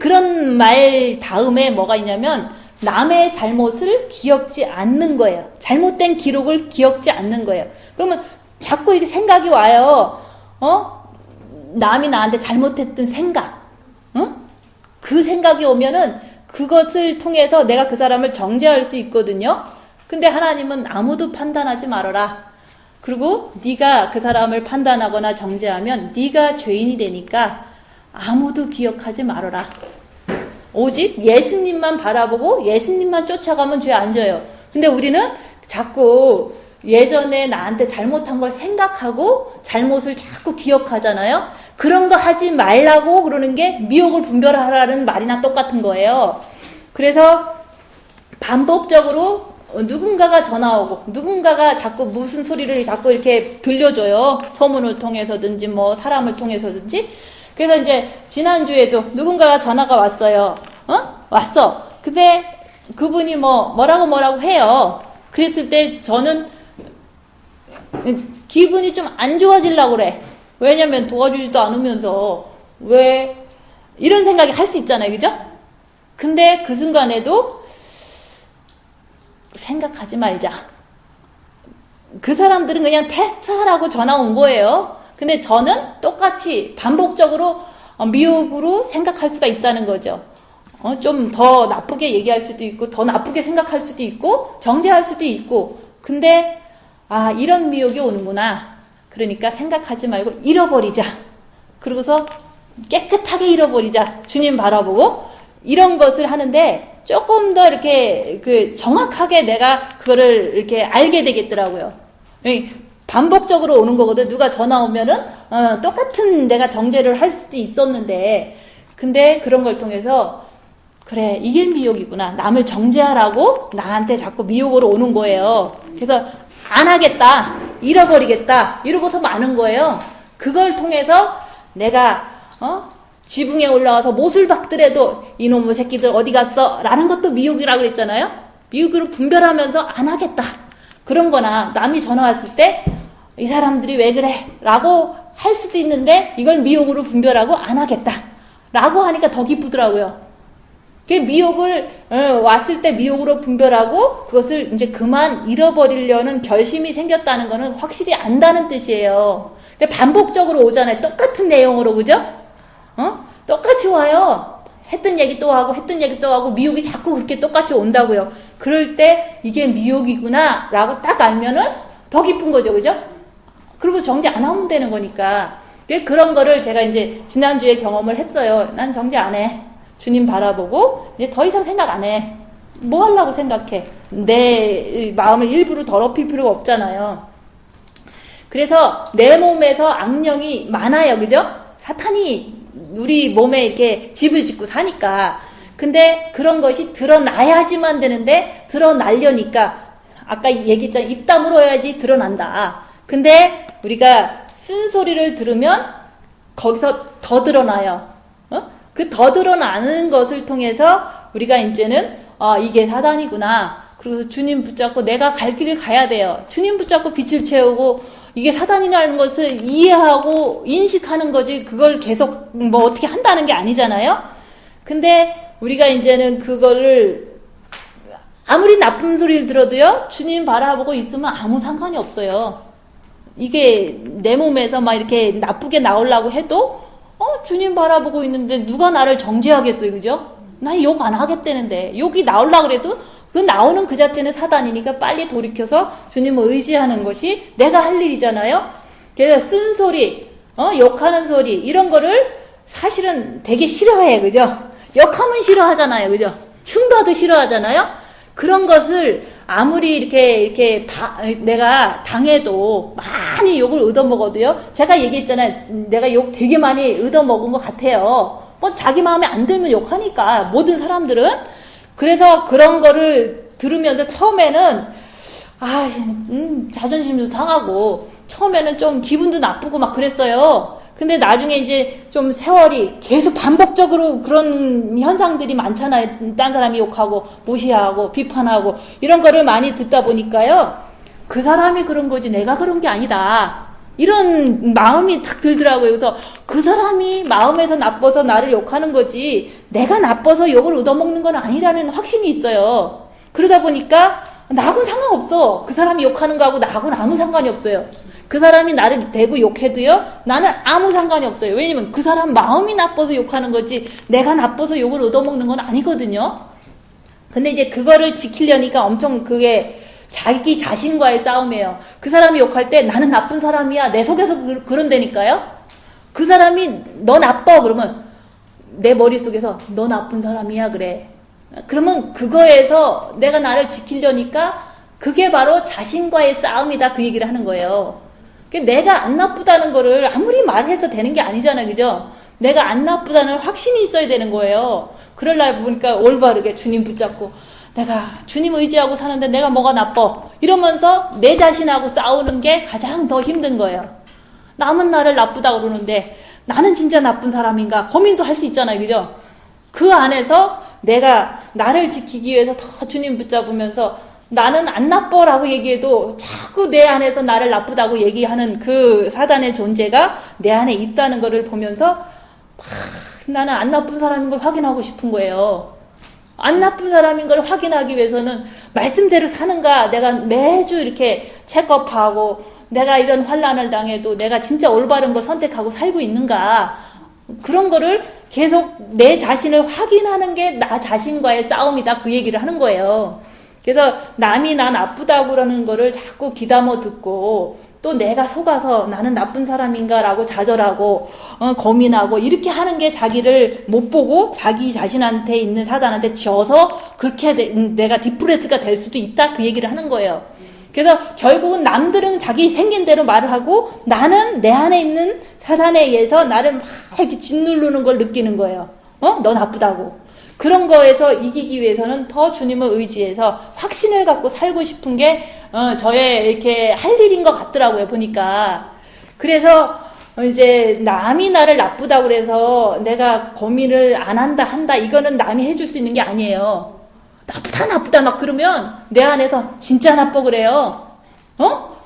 그런 말 다음에 뭐가 있냐면 남의 잘못을 기억지 않는 거예요. 잘못된 기록을 기억지 않는 거예요. 그러면 자꾸 이렇게 생각이 와요. 남이 나한테 잘못했던 생각. 그 생각이 오면은 그것을 통해서 내가 그 사람을 정죄할 수 있거든요. 근데 하나님은 아무도 판단하지 말아라. 그리고 네가 그 사람을 판단하거나 정죄하면 네가 죄인이 되니까 아무도 기억하지 말아라. 오직 예수님만 바라보고 예수님만 쫓아가면 죄 안 져요. 근데 우리는 자꾸 예전에 나한테 잘못한 걸 생각하고 잘못을 자꾸 기억하잖아요. 그런 거 하지 말라고 그러는 게 미혹을 분별하라는 말이나 똑같은 거예요. 그래서 반복적으로 누군가가 전화 오고 누군가가 자꾸 무슨 소리를 자꾸 이렇게 들려줘요. 소문을 통해서든지 뭐 사람을 통해서든지. 그래서 이제 지난주에도 누군가가 전화가 왔어요. 왔어. 근데 그분이 뭐라고 해요. 그랬을 때 저는 기분이 좀 안 좋아지려고 그래. 왜냐면 도와주지도 않으면서 왜 이런 생각이 할 수 있잖아요. 그죠? 근데 그 순간에도 생각하지 말자. 그 사람들은 그냥 테스트하라고 전화 온 거예요. 근데 저는 똑같이 반복적으로 미혹으로 생각할 수가 있다는 거죠. 좀 더 나쁘게 얘기할 수도 있고 더 나쁘게 생각할 수도 있고 정죄할 수도 있고. 근데 이런 미혹이 오는구나. 그러니까 생각하지 말고 잃어버리자. 그러고서 깨끗하게 잃어버리자. 주님 바라보고 이런 것을 하는데 조금 더 이렇게 정확하게 내가 그거를 이렇게 알게 되겠더라고요. 반복적으로 오는 거거든. 누가 전화 오면은 똑같은 내가 정죄를 할 수도 있었는데, 근데 그런 걸 통해서 그래, 이게 미혹이구나. 남을 정죄하라고 나한테 자꾸 미혹으로 오는 거예요. 그래서 안 하겠다, 잃어버리겠다 이러고서 마는 거예요. 그걸 통해서 내가 지붕에 올라와서 못을 박더라도 이놈의 새끼들 어디 갔어? 라는 것도 미혹이라고 그랬잖아요. 미혹으로 분별하면서 안 하겠다. 그런 거나 남이 전화 왔을 때 이 사람들이 왜 그래? 라고 할 수도 있는데 이걸 미혹으로 분별하고 안 하겠다. 라고 하니까 더 기쁘더라고요. 미혹을 왔을 때 미혹으로 분별하고 그것을 이제 그만 잃어버리려는 결심이 생겼다는 거는 확실히 안다는 뜻이에요. 근데 반복적으로 오잖아요. 똑같은 내용으로, 그죠? 똑같이 와요. 했던 얘기 또 하고 했던 얘기 또 하고 미혹이 자꾸 그렇게 똑같이 온다고요. 그럴 때 이게 미혹이구나 라고 딱 알면은 더 기쁜 거죠, 그죠? 그리고 정죄 안 하면 되는 거니까. 그런 거를 제가 이제 지난주에 경험을 했어요. 난 정죄 안 해. 주님 바라보고 이제 더 이상 생각 안 해. 뭐 하려고 생각해. 내 마음을 일부러 더럽힐 필요가 없잖아요. 그래서 내 몸에서 악령이 많아요, 그죠? 사탄이 우리 몸에 이렇게 집을 짓고 사니까. 근데 그런 것이 드러나야지만 되는데 드러나려니까 아까 얘기했잖아요. 입 다물어야지 드러난다. 근데 우리가 쓴소리를 들으면 거기서 더 드러나요. 그 더 드러나는 것을 통해서 우리가 이제는 이게 사단이구나. 그리고 주님 붙잡고 내가 갈 길을 가야 돼요. 주님 붙잡고 빛을 채우고 이게 사단이라는 것을 이해하고 인식하는 거지 그걸 계속 뭐 어떻게 한다는 게 아니잖아요. 근데 우리가 이제는 그거를 아무리 나쁜 소리를 들어도요, 주님 바라보고 있으면 아무 상관이 없어요. 이게 내 몸에서 막 이렇게 나쁘게 나오려고 해도 주님 바라보고 있는데 누가 나를 정죄하겠어요, 그죠? 나 욕 안 하겠다는데 욕이 나오려고 그래도 그 나오는 그 자체는 사단이니까 빨리 돌이켜서 주님을 의지하는 것이 내가 할 일이잖아요. 그래서 쓴소리, 욕하는 소리 이런 거를 사실은 되게 싫어해, 그죠? 욕하면 싫어하잖아요, 그죠? 흉봐도 싫어하잖아요. 그런 것을 아무리 이렇게 내가 당해도 많이 욕을 얻어먹어도요. 제가 얘기했잖아요. 내가 욕 되게 많이 얻어먹은 것 같아요. 뭐 자기 마음에 안 들면 욕하니까 모든 사람들은. 그래서 그런 거를 들으면서 처음에는 자존심도 상하고 처음에는 좀 기분도 나쁘고 막 그랬어요. 근데 나중에 이제 좀 세월이 계속 반복적으로 그런 현상들이 많잖아요. 딴 사람이 욕하고 무시하고 비판하고 이런 거를 많이 듣다 보니까요. 그 사람이 그런 거지 내가 그런 게 아니다. 이런 마음이 딱 들더라고요. 그래서 그 사람이 마음에서 나빠서 나를 욕하는 거지 내가 나빠서 욕을 얻어먹는 건 아니라는 확신이 있어요. 그러다 보니까 나하고는 상관없어. 그 사람이 욕하는 거하고 나하고는 아무 상관이 없어요. 그 사람이 나를 대고 욕해도요, 나는 아무 상관이 없어요. 왜냐면 그 사람 마음이 나빠서 욕하는 거지 내가 나빠서 욕을 얻어먹는 건 아니거든요. 근데 이제 그거를 지키려니까 엄청 그게 자기 자신과의 싸움이에요. 그 사람이 욕할 때 나는 나쁜 사람이야. 내 속에서 그런다니까요. 그 사람이 너 나빠 그러면 내 머릿속에서 너 나쁜 사람이야 그래. 그러면 그거에서 내가 나를 지키려니까 그게 바로 자신과의 싸움이다 그 얘기를 하는 거예요. 내가 안 나쁘다는 거를 아무리 말해서 되는 게 아니잖아요. 그죠? 내가 안 나쁘다는 확신이 있어야 되는 거예요. 그러려다 보니까 올바르게 주님 붙잡고 내가 주님 의지하고 사는데 내가 뭐가 나빠 이러면서 내 자신하고 싸우는 게 가장 더 힘든 거예요. 남은 나를 나쁘다고 그러는데 나는 진짜 나쁜 사람인가 고민도 할 수 있잖아요. 그죠? 그 안에서 내가 나를 지키기 위해서 더 주님 붙잡으면서 나는 안 나빠라고 얘기해도 자꾸 내 안에서 나를 나쁘다고 얘기하는 그 사단의 존재가 내 안에 있다는 것을 보면서 나는 안 나쁜 사람인 걸 확인하고 싶은 거예요. 안 나쁜 사람인 걸 확인하기 위해서는 말씀대로 사는가 내가 매주 이렇게 체크업하고 내가 이런 환난을 당해도 내가 진짜 올바른 걸 선택하고 살고 있는가 그런 거를 계속 내 자신을 확인하는 게 나 자신과의 싸움이다 그 얘기를 하는 거예요. 그래서 남이 나 나쁘다고 그러는 거를 자꾸 귀담아 듣고 또 내가 속아서 나는 나쁜 사람인가 라고 좌절하고 고민하고 이렇게 하는 게 자기를 못 보고 자기 자신한테 있는 사단한테 져서 그렇게 내가 디프레스가 될 수도 있다 그 얘기를 하는 거예요. 그래서 결국은 남들은 자기 생긴 대로 말을 하고 나는 내 안에 있는 사단에 의해서 나를 막 이렇게 짓누르는 걸 느끼는 거예요. 너 나쁘다고. 그런 거에서 이기기 위해서는 더 주님을 의지해서 확신을 갖고 살고 싶은 게 저의 이렇게 할 일인 것 같더라고요 보니까. 그래서 이제 남이 나를 나쁘다고 그래서 내가 고민을 안 한다 이거는 남이 해줄 수 있는 게 아니에요. 나쁘다 막 그러면 내 안에서 진짜 나빠 그래요.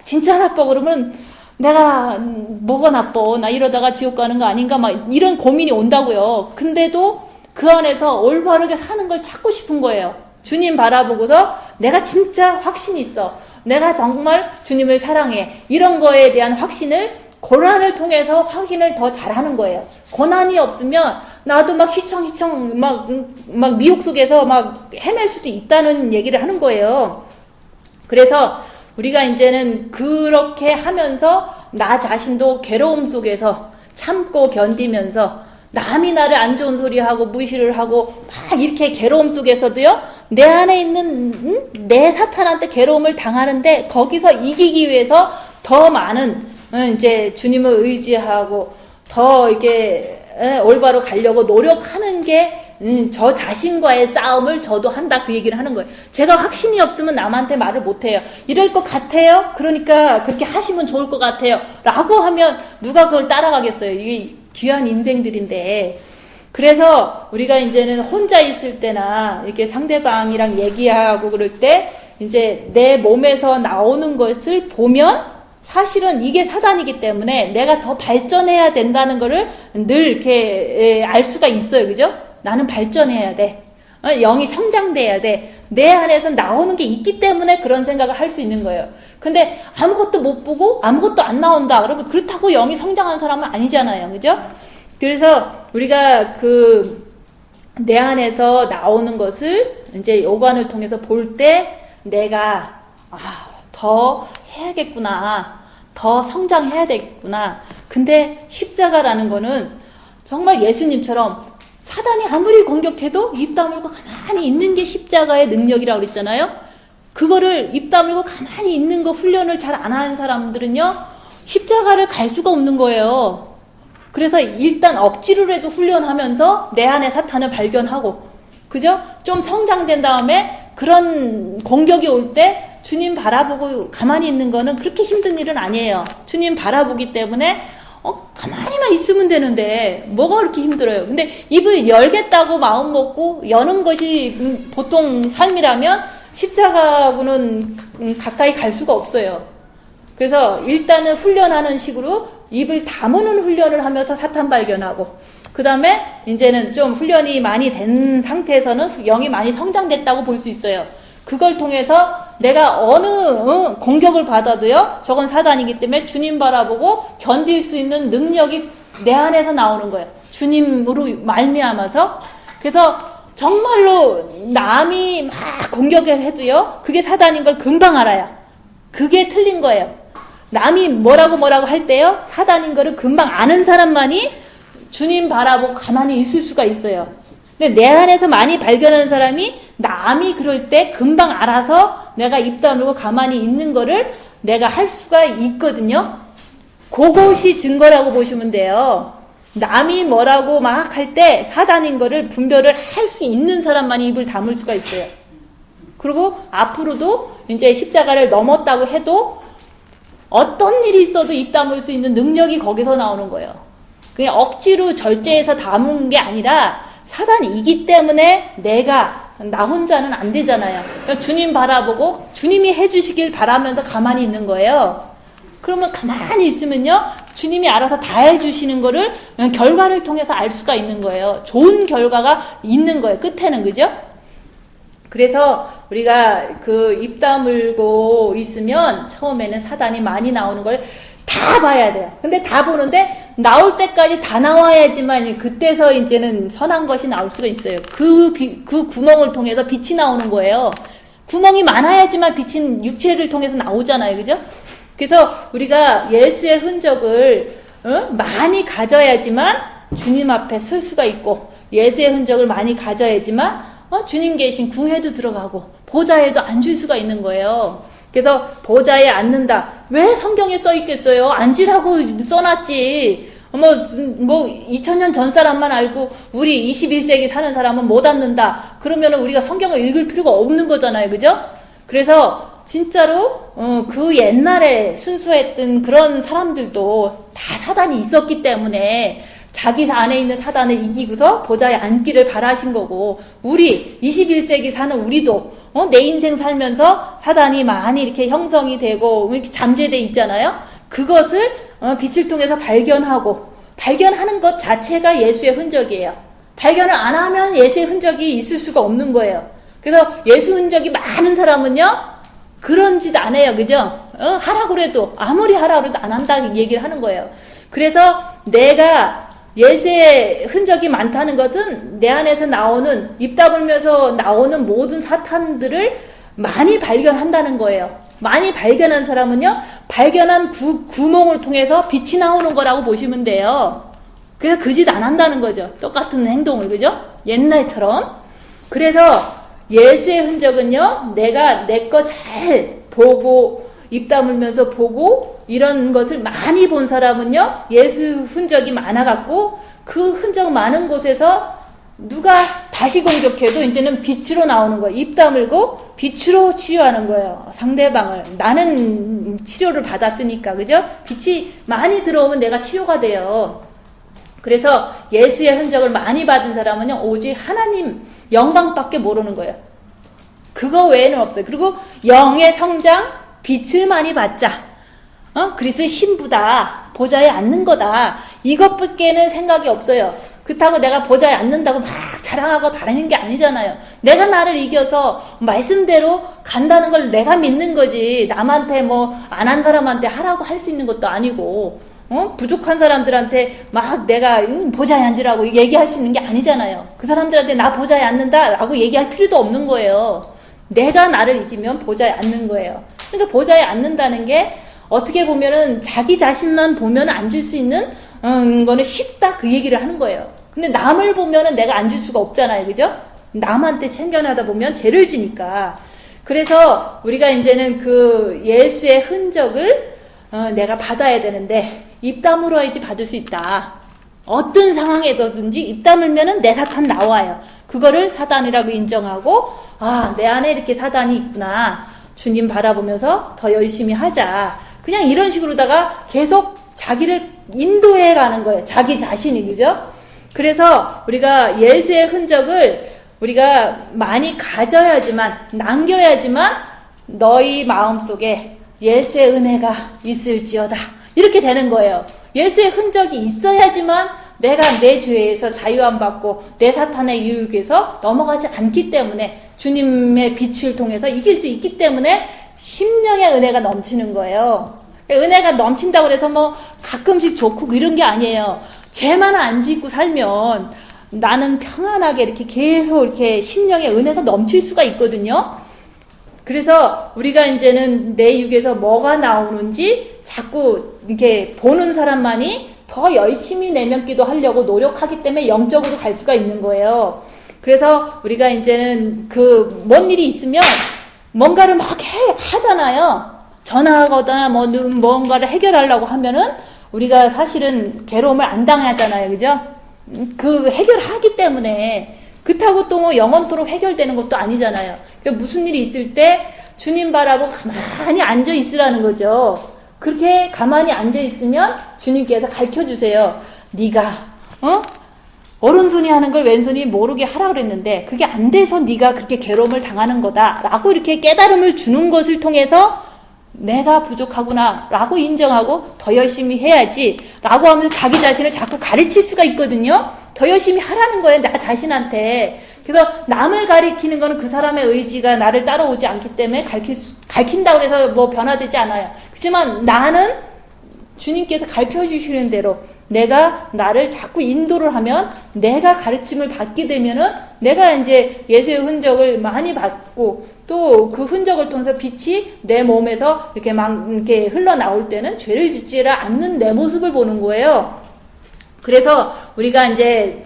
진짜 나빠 그러면 내가 뭐가 나빠 나 이러다가 지옥 가는 거 아닌가 막 이런 고민이 온다고요. 근데도 그 안에서 올바르게 사는 걸 찾고 싶은 거예요. 주님 바라보고서 내가 진짜 확신이 있어. 내가 정말 주님을 사랑해. 이런 거에 대한 확신을 고난을 통해서 확인을 더 잘하는 거예요. 고난이 없으면 나도 막 휘청휘청 막 미혹 속에서 막 헤맬 수도 있다는 얘기를 하는 거예요. 그래서 우리가 이제는 그렇게 하면서 나 자신도 괴로움 속에서 참고 견디면서 남이 나를 안 좋은 소리 하고 무시를 하고 막 이렇게 괴로움 속에서도요 내 안에 있는 내 사탄한테 괴로움을 당하는데 거기서 이기기 위해서 더 많은 이제 주님을 의지하고 더 이게 올바로 가려고 노력하는 게 저 자신과의 싸움을 저도 한다 그 얘기를 하는 거예요. 제가 확신이 없으면 남한테 말을 못해요. 이럴 것 같아요. 그러니까 그렇게 하시면 좋을 것 같아요. 라고 하면 누가 그걸 따라가겠어요. 이게 귀한 인생들인데. 그래서 우리가 이제는 혼자 있을 때나 이렇게 상대방이랑 얘기하고 그럴 때 이제 내 몸에서 나오는 것을 보면 사실은 이게 사단이기 때문에 내가 더 발전해야 된다는 거를 늘 이렇게 알 수가 있어요. 그죠? 나는 발전해야 돼. 영이 성장돼야 돼. 내 안에서 나오는 게 있기 때문에 그런 생각을 할 수 있는 거예요. 근데 아무것도 못 보고 아무것도 안 나온다. 그러면 그렇다고 영이 성장한 사람은 아니잖아요. 그죠? 그래서 우리가 내 안에서 나오는 것을 이제 요관을 통해서 볼 때 내가 더 해야겠구나. 더 성장해야 되겠구나. 근데 십자가라는 거는 정말 예수님처럼 사단이 아무리 공격해도 입 다물고 가만히 있는 게 십자가의 능력이라고 그랬잖아요. 그거를 입 다물고 가만히 있는 거 훈련을 잘 안 하는 사람들은요, 십자가를 갈 수가 없는 거예요. 그래서 일단 억지로라도 훈련하면서 내 안에 사탄을 발견하고, 그죠? 좀 성장된 다음에 그런 공격이 올 때 주님 바라보고 가만히 있는 거는 그렇게 힘든 일은 아니에요. 주님 바라보기 때문에 가만히만 있으면 되는데 뭐가 그렇게 힘들어요. 근데 입을 열겠다고 마음 먹고 여는 것이 보통 삶이라면 십자가하고는 가까이 갈 수가 없어요. 그래서 일단은 훈련하는 식으로 입을 다무는 훈련을 하면서 사탄 발견하고, 그 다음에 이제는 좀 훈련이 많이 된 상태에서는 영이 많이 성장됐다고 볼 수 있어요. 그걸 통해서 내가 어느 공격을 받아도요, 저건 사단이기 때문에 주님 바라보고 견딜 수 있는 능력이 내 안에서 나오는 거예요. 주님으로 말미암아서. 그래서 정말로 남이 막 공격을 해도요, 그게 사단인 걸 금방 알아요. 그게 틀린 거예요. 남이 뭐라고 할 때요, 사단인 거를 금방 아는 사람만이 주님 바라보고 가만히 있을 수가 있어요. 근데 내 안에서 많이 발견하는 사람이 남이 그럴 때 금방 알아서 내가 입 다물고 가만히 있는 거를 내가 할 수가 있거든요. 그것이 증거라고 보시면 돼요. 남이 뭐라고 막 할 때 사단인 거를 분별을 할 수 있는 사람만이 입을 다물 수가 있어요. 그리고 앞으로도 이제 십자가를 넘었다고 해도 어떤 일이 있어도 입 다물 수 있는 능력이 거기서 나오는 거예요. 그냥 억지로 절제해서 다문 게 아니라 사단이기 때문에 나 혼자는 안 되잖아요. 그러니까 주님 바라보고 주님이 해주시길 바라면서 가만히 있는 거예요. 그러면 가만히 있으면요, 주님이 알아서 다 해주시는 거를 결과를 통해서 알 수가 있는 거예요. 좋은 결과가 있는 거예요. 끝에는. 그죠? 그래서 우리가 입 다물고 있으면 처음에는 사단이 많이 나오는 걸 다 봐야 돼요. 근데 다 보는데 나올 때까지 다 나와야지만 그때서 이제는 선한 것이 나올 수가 있어요. 그 구멍을 통해서 빛이 나오는 거예요. 구멍이 많아야지만 빛은 육체를 통해서 나오잖아요. 그죠? 그래서 우리가 예수의 흔적을 많이 가져야지만 주님 앞에 설 수가 있고, 예수의 흔적을 많이 가져야지만 주님 계신 궁에도 들어가고 보좌에도 앉을 수가 있는 거예요. 그래서 보좌에 앉는다. 왜 성경에 써 있겠어요? 앉으라고 써놨지. 2000년 전 사람만 알고 우리 21세기 사는 사람은 못 앉는다. 그러면 우리가 성경을 읽을 필요가 없는 거잖아요. 그죠? 그래서 진짜로 그 옛날에 순수했던 그런 사람들도 다 사단이 있었기 때문에 자기 안에 있는 사단을 이기고서 보좌에 앉기를 바라신 거고, 우리 21세기 사는 우리도 내 인생 살면서 사단이 많이 이렇게 형성이 되고 이렇게 잠재돼 있잖아요. 그것을 빛을 통해서 발견하는 것 자체가 예수의 흔적이에요. 발견을 안 하면 예수의 흔적이 있을 수가 없는 거예요. 그래서 예수 흔적이 많은 사람은요, 그런 짓 안 해요. 그죠? 하라고 그래도, 아무리 하라고 해도 안 한다는 얘기를 하는 거예요. 그래서 내가 예수의 흔적이 많다는 것은 내 안에서 나오는, 입 다물면서 나오는 모든 사탄들을 많이 발견한다는 거예요. 많이 발견한 사람은요, 발견한 구멍을 통해서 빛이 나오는 거라고 보시면 돼요. 그래서 그 짓 안 한다는 거죠. 똑같은 행동을. 그죠? 옛날처럼. 그래서 예수의 흔적은요, 내가 내 거 잘 보고, 입 다물면서 보고, 이런 것을 많이 본 사람은요, 예수 흔적이 많아갖고, 그 흔적 많은 곳에서 누가 다시 공격해도 이제는 빛으로 나오는 거예요. 입 다물고 빛으로 치유하는 거예요. 상대방을. 나는 치료를 받았으니까. 그죠? 빛이 많이 들어오면 내가 치료가 돼요. 그래서 예수의 흔적을 많이 받은 사람은요, 오직 하나님 영광밖에 모르는 거예요. 그거 외에는 없어요. 그리고 영의 성장, 빛을 많이 받자. 그리스도의 신부다. 보좌에 앉는 거다. 이것밖에는 생각이 없어요. 그렇다고 내가 보좌에 앉는다고 막 자랑하고 다니는 게 아니잖아요. 내가 나를 이겨서 말씀대로 간다는 걸 내가 믿는 거지. 남한테 안 한 사람한테 하라고 할 수 있는 것도 아니고, 부족한 사람들한테 막 내가 보좌에 앉으라고 얘기할 수 있는 게 아니잖아요. 그 사람들한테 나 보좌에 앉는다라고 얘기할 필요도 없는 거예요. 내가 나를 이기면 보좌에 앉는 거예요. 그러니까 보좌에 앉는다는 게 어떻게 보면은 자기 자신만 보면 앉을 수 있는 거는 쉽다 그 얘기를 하는 거예요. 근데 남을 보면은 내가 앉을 수가 없잖아요. 그죠? 남한테 챙겨나다 보면 죄를 지니까. 그래서 우리가 이제는 그 예수의 흔적을 내가 받아야 되는데 입 다물어야지 받을 수 있다. 어떤 상황에든지 입 다물면은 내 사탄 나와요. 그거를 사단이라고 인정하고 내 안에 이렇게 사단이 있구나. 주님 바라보면서 더 열심히 하자. 그냥 이런 식으로다가 계속 자기를 인도해 가는 거예요. 자기 자신이. 그죠? 그래서 우리가 예수의 흔적을 우리가 많이 가져야지만, 남겨야지만 너희 마음속에 예수의 은혜가 있을지어다. 이렇게 되는 거예요. 예수의 흔적이 있어야지만 내가 내 죄에서 자유함 받고 내 사탄의 유혹에서 넘어가지 않기 때문에 주님의 빛을 통해서 이길 수 있기 때문에 심령의 은혜가 넘치는 거예요. 은혜가 넘친다고 해서 가끔씩 좋고 이런 게 아니에요. 죄만 안 짓고 살면 나는 평안하게 이렇게 계속 이렇게 심령의 은혜가 넘칠 수가 있거든요. 그래서 우리가 이제는 내 육에서 뭐가 나오는지 자꾸 이렇게 보는 사람만이 더 열심히 내면 기도하려고 노력하기 때문에 영적으로 갈 수가 있는 거예요. 그래서 우리가 이제는 뭔 일이 있으면 뭔가를 막 하잖아요. 전화하거나 뭔가를 해결하려고 하면은 우리가 사실은 괴로움을 안 당하잖아요. 그죠? 해결하기 때문에. 그렇다고 또 영원토록 해결되는 것도 아니잖아요. 그러니까 무슨 일이 있을 때 주님 바라보고 가만히 앉아 있으라는 거죠. 그렇게 가만히 앉아 있으면 주님께서 가르쳐 주세요. 네가 오른손이 하는 걸 왼손이 모르게 하라 그랬는데 그게 안 돼서 네가 그렇게 괴로움을 당하는 거다라고 이렇게 깨달음을 주는 것을 통해서 내가 부족하구나 라고 인정하고 더 열심히 해야지 라고 하면서 자기 자신을 자꾸 가르칠 수가 있거든요. 더 열심히 하라는 거예요. 나 자신한테. 그래서 남을 가리키는 거는 그 사람의 의지가 나를 따라오지 않기 때문에 가르친다고 해서 변화되지 않아요. 그렇지만 나는 주님께서 가르쳐 주시는 대로 내가 나를 자꾸 인도를 하면 내가 가르침을 받게 되면은 내가 이제 예수의 흔적을 많이 받고 또 그 흔적을 통해서 빛이 내 몸에서 이렇게 막 이렇게 흘러나올 때는 죄를 짓지 않는 내 모습을 보는 거예요. 그래서 우리가 이제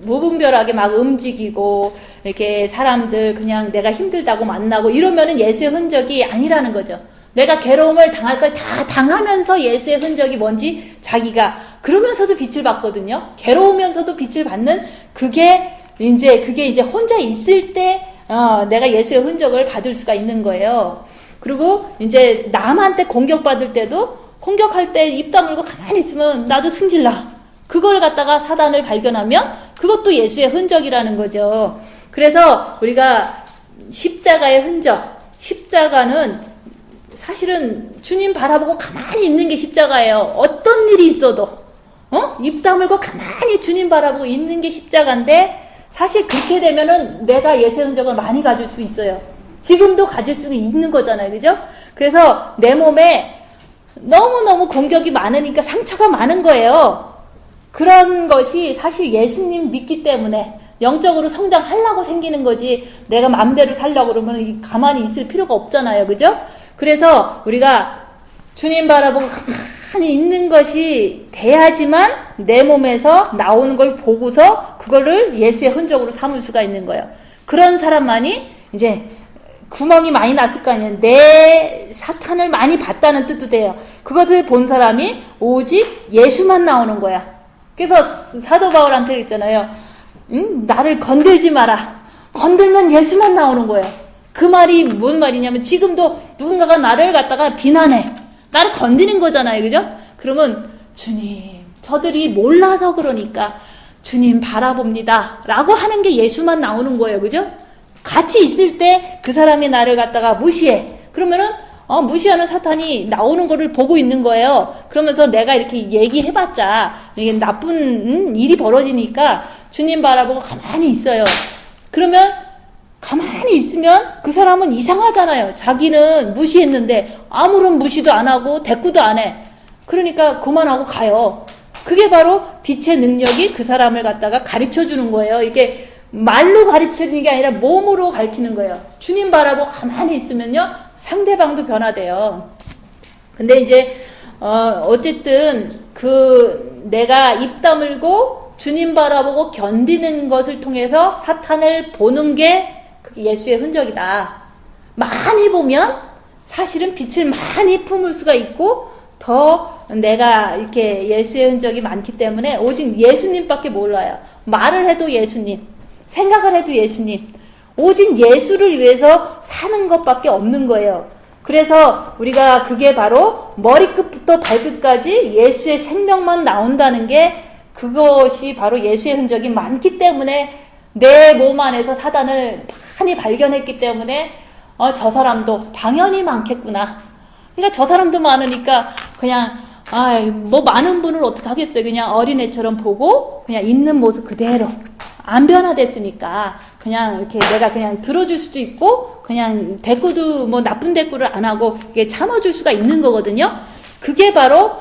무분별하게 막 움직이고 이렇게 사람들 그냥 내가 힘들다고 만나고 이러면은 예수의 흔적이 아니라는 거죠. 내가 괴로움을 당할 걸 다 당하면서 예수의 흔적이 뭔지 자기가 그러면서도 빛을 받거든요. 괴로우면서도 빛을 받는 그게 이제 혼자 있을 때 내가 예수의 흔적을 받을 수가 있는 거예요. 그리고 이제 남한테 공격받을 때도 공격할 때 입 다물고 가만히 있으면 나도 승질나. 그걸 갖다가 사단을 발견하면 그것도 예수의 흔적이라는 거죠. 그래서 우리가 십자가의 흔적, 십자가는 사실은 주님 바라보고 가만히 있는 게 십자가예요. 어떤 일이 있어도 입 다물고 가만히 주님 바라보고 있는 게 십자가인데 사실 그렇게 되면은 내가 예수의 흔적을 많이 가질 수 있어요. 지금도 가질 수 있는 거잖아요. 그죠? 그래서 내 몸에 너무너무 공격이 많으니까 상처가 많은 거예요. 그런 것이 사실 예수님 믿기 때문에 영적으로 성장하려고 생기는 거지 내가 마음대로 살려고 그러면 가만히 있을 필요가 없잖아요. 그죠? 그래서 우리가 주님 바라보고 가만히 있는 것이 돼야지만 내 몸에서 나오는 걸 보고서 그거를 예수의 흔적으로 삼을 수가 있는 거예요. 그런 사람만이 이제 구멍이 많이 났을 거 아니에요. 내 사탄을 많이 봤다는 뜻도 돼요. 그것을 본 사람이 오직 예수만 나오는 거야. 그래서 사도 바울한테 있잖아요. 나를 건들지 마라. 건들면 예수만 나오는 거예요. 그 말이 뭔 말이냐면 지금도 누군가가 나를 갖다가 비난해. 나를 건드는 거잖아요. 그죠? 그러면 주님, 저들이 몰라서 그러니까 주님 바라봅니다. 라고 하는 게 예수만 나오는 거예요. 그죠? 같이 있을 때 그 사람이 나를 갖다가 무시해. 그러면은 무시하는 사탄이 나오는 거를 보고 있는 거예요. 그러면서 내가 이렇게 얘기해봤자 이게 나쁜 일이 벌어지니까 주님 바라보고 가만히 있어요. 그러면 가만히 있으면 그 사람은 이상하잖아요. 자기는 무시했는데 아무런 무시도 안 하고 대꾸도 안 해. 그러니까 그만하고 가요. 그게 바로 빛의 능력이 그 사람을 갖다가 가르쳐 주는 거예요. 이게 말로 가르치는 게 아니라 몸으로 가르치는 거예요. 주님 바라보고 가만히 있으면요, 상대방도 변화돼요. 근데 이제 어쨌든 내가 입 다물고 주님 바라보고 견디는 것을 통해서 사탄을 보는 게 그게 예수의 흔적이다. 많이 보면 사실은 빛을 많이 품을 수가 있고 더 내가 이렇게 예수의 흔적이 많기 때문에 오직 예수님밖에 몰라요. 말을 해도 예수님, 생각을 해도 예수님, 오직 예수를 위해서 사는 것밖에 없는 거예요. 그래서 우리가 그게 바로 머리끝부터 발끝까지 예수의 생명만 나온다는 게 그것이 바로 예수의 흔적이 많기 때문에 내 몸 안에서 사단을 많이 발견했기 때문에 저 사람도 당연히 많겠구나. 그러니까 저 사람도 많으니까 그냥 뭐 많은 분을 어떻게 하겠어요. 그냥 어린애처럼 보고 그냥 있는 모습 그대로 안 변화됐으니까 그냥 이렇게 내가 그냥 들어줄 수도 있고 그냥 대꾸도 뭐 나쁜 대꾸를 안 하고 이게 참아줄 수가 있는 거거든요. 그게 바로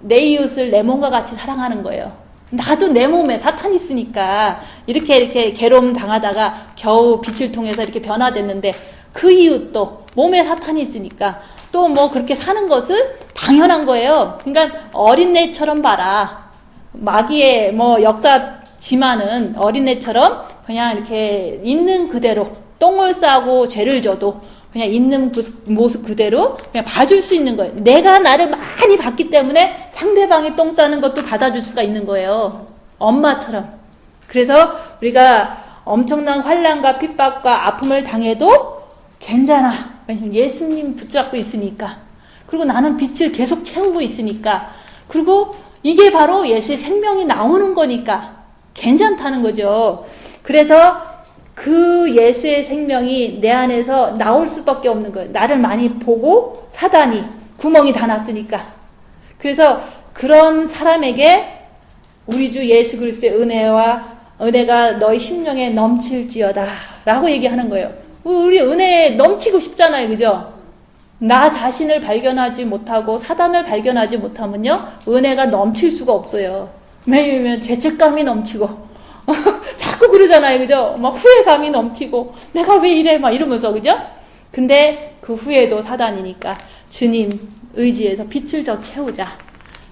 내 이웃을 내 몸과 같이 사랑하는 거예요. 나도 내 몸에 사탄이 있으니까 이렇게 괴로움 당하다가 겨우 빛을 통해서 이렇게 변화됐는데 그 이웃도 몸에 사탄이 있으니까 또 뭐 그렇게 사는 것은 당연한 거예요. 그러니까 어린애처럼 봐라. 마귀의 뭐 역사지만은 어린애처럼 그냥 이렇게 있는 그대로 똥을 싸고 죄를 져도 그냥 있는 그 모습 그대로 그냥 봐줄 수 있는 거예요. 내가 나를 많이 봤기 때문에 상대방이 똥 싸는 것도 받아줄 수가 있는 거예요. 엄마처럼. 그래서 우리가 엄청난 환난과 핍박과 아픔을 당해도 괜찮아. 왜냐면 예수님 붙잡고 있으니까. 그리고 나는 빛을 계속 채우고 있으니까. 그리고 이게 바로 예수의 생명이 나오는 거니까 괜찮다는 거죠. 그래서 그 예수의 생명이 내 안에서 나올 수밖에 없는 거예요. 나를 많이 보고 사단이 구멍이 다 났으니까. 그래서 그런 사람에게 우리 주 예수 그리스도의 은혜가 너희 심령에 넘칠지어다 라고 얘기하는 거예요. 우리 은혜에 넘치고 싶잖아요. 그죠? 나 자신을 발견하지 못하고 사단을 발견하지 못하면요, 은혜가 넘칠 수가 없어요. 왜냐면 죄책감이 넘치고 자꾸 그러잖아요. 그죠? 막 후회감이 넘치고 내가 왜 이래 막 이러면서. 그죠? 근데 그 후회도 사단이니까 주님 의지해서 빛을 더 채우자.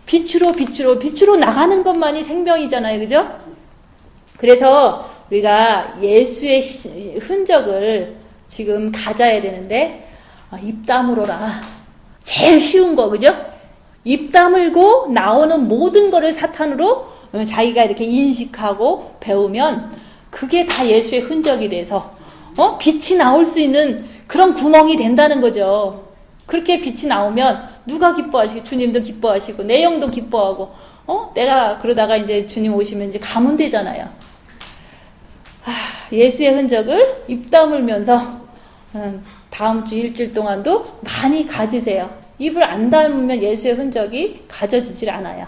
빛으로 나가는 것만이 생명이잖아요. 그죠? 그래서 우리가 예수의 흔적을 지금 가져야 되는데 입 다물어라. 제일 쉬운 거. 그죠? 입 다물고 나오는 모든 거를 사탄으로 자기가 이렇게 인식하고 배우면 그게 다 예수의 흔적이 돼서 빛이 나올 수 있는 그런 구멍이 된다는 거죠. 그렇게 빛이 나오면 누가 기뻐하시고 주님도 기뻐하시고 내 영도 기뻐하고 내가 그러다가 이제 주님 오시면 이제 가면 되잖아요. 예수의 흔적을 입 다물면서 다음 주 일주일 동안도 많이 가지세요. 입을 안 다물면 예수의 흔적이 가져지질 않아요.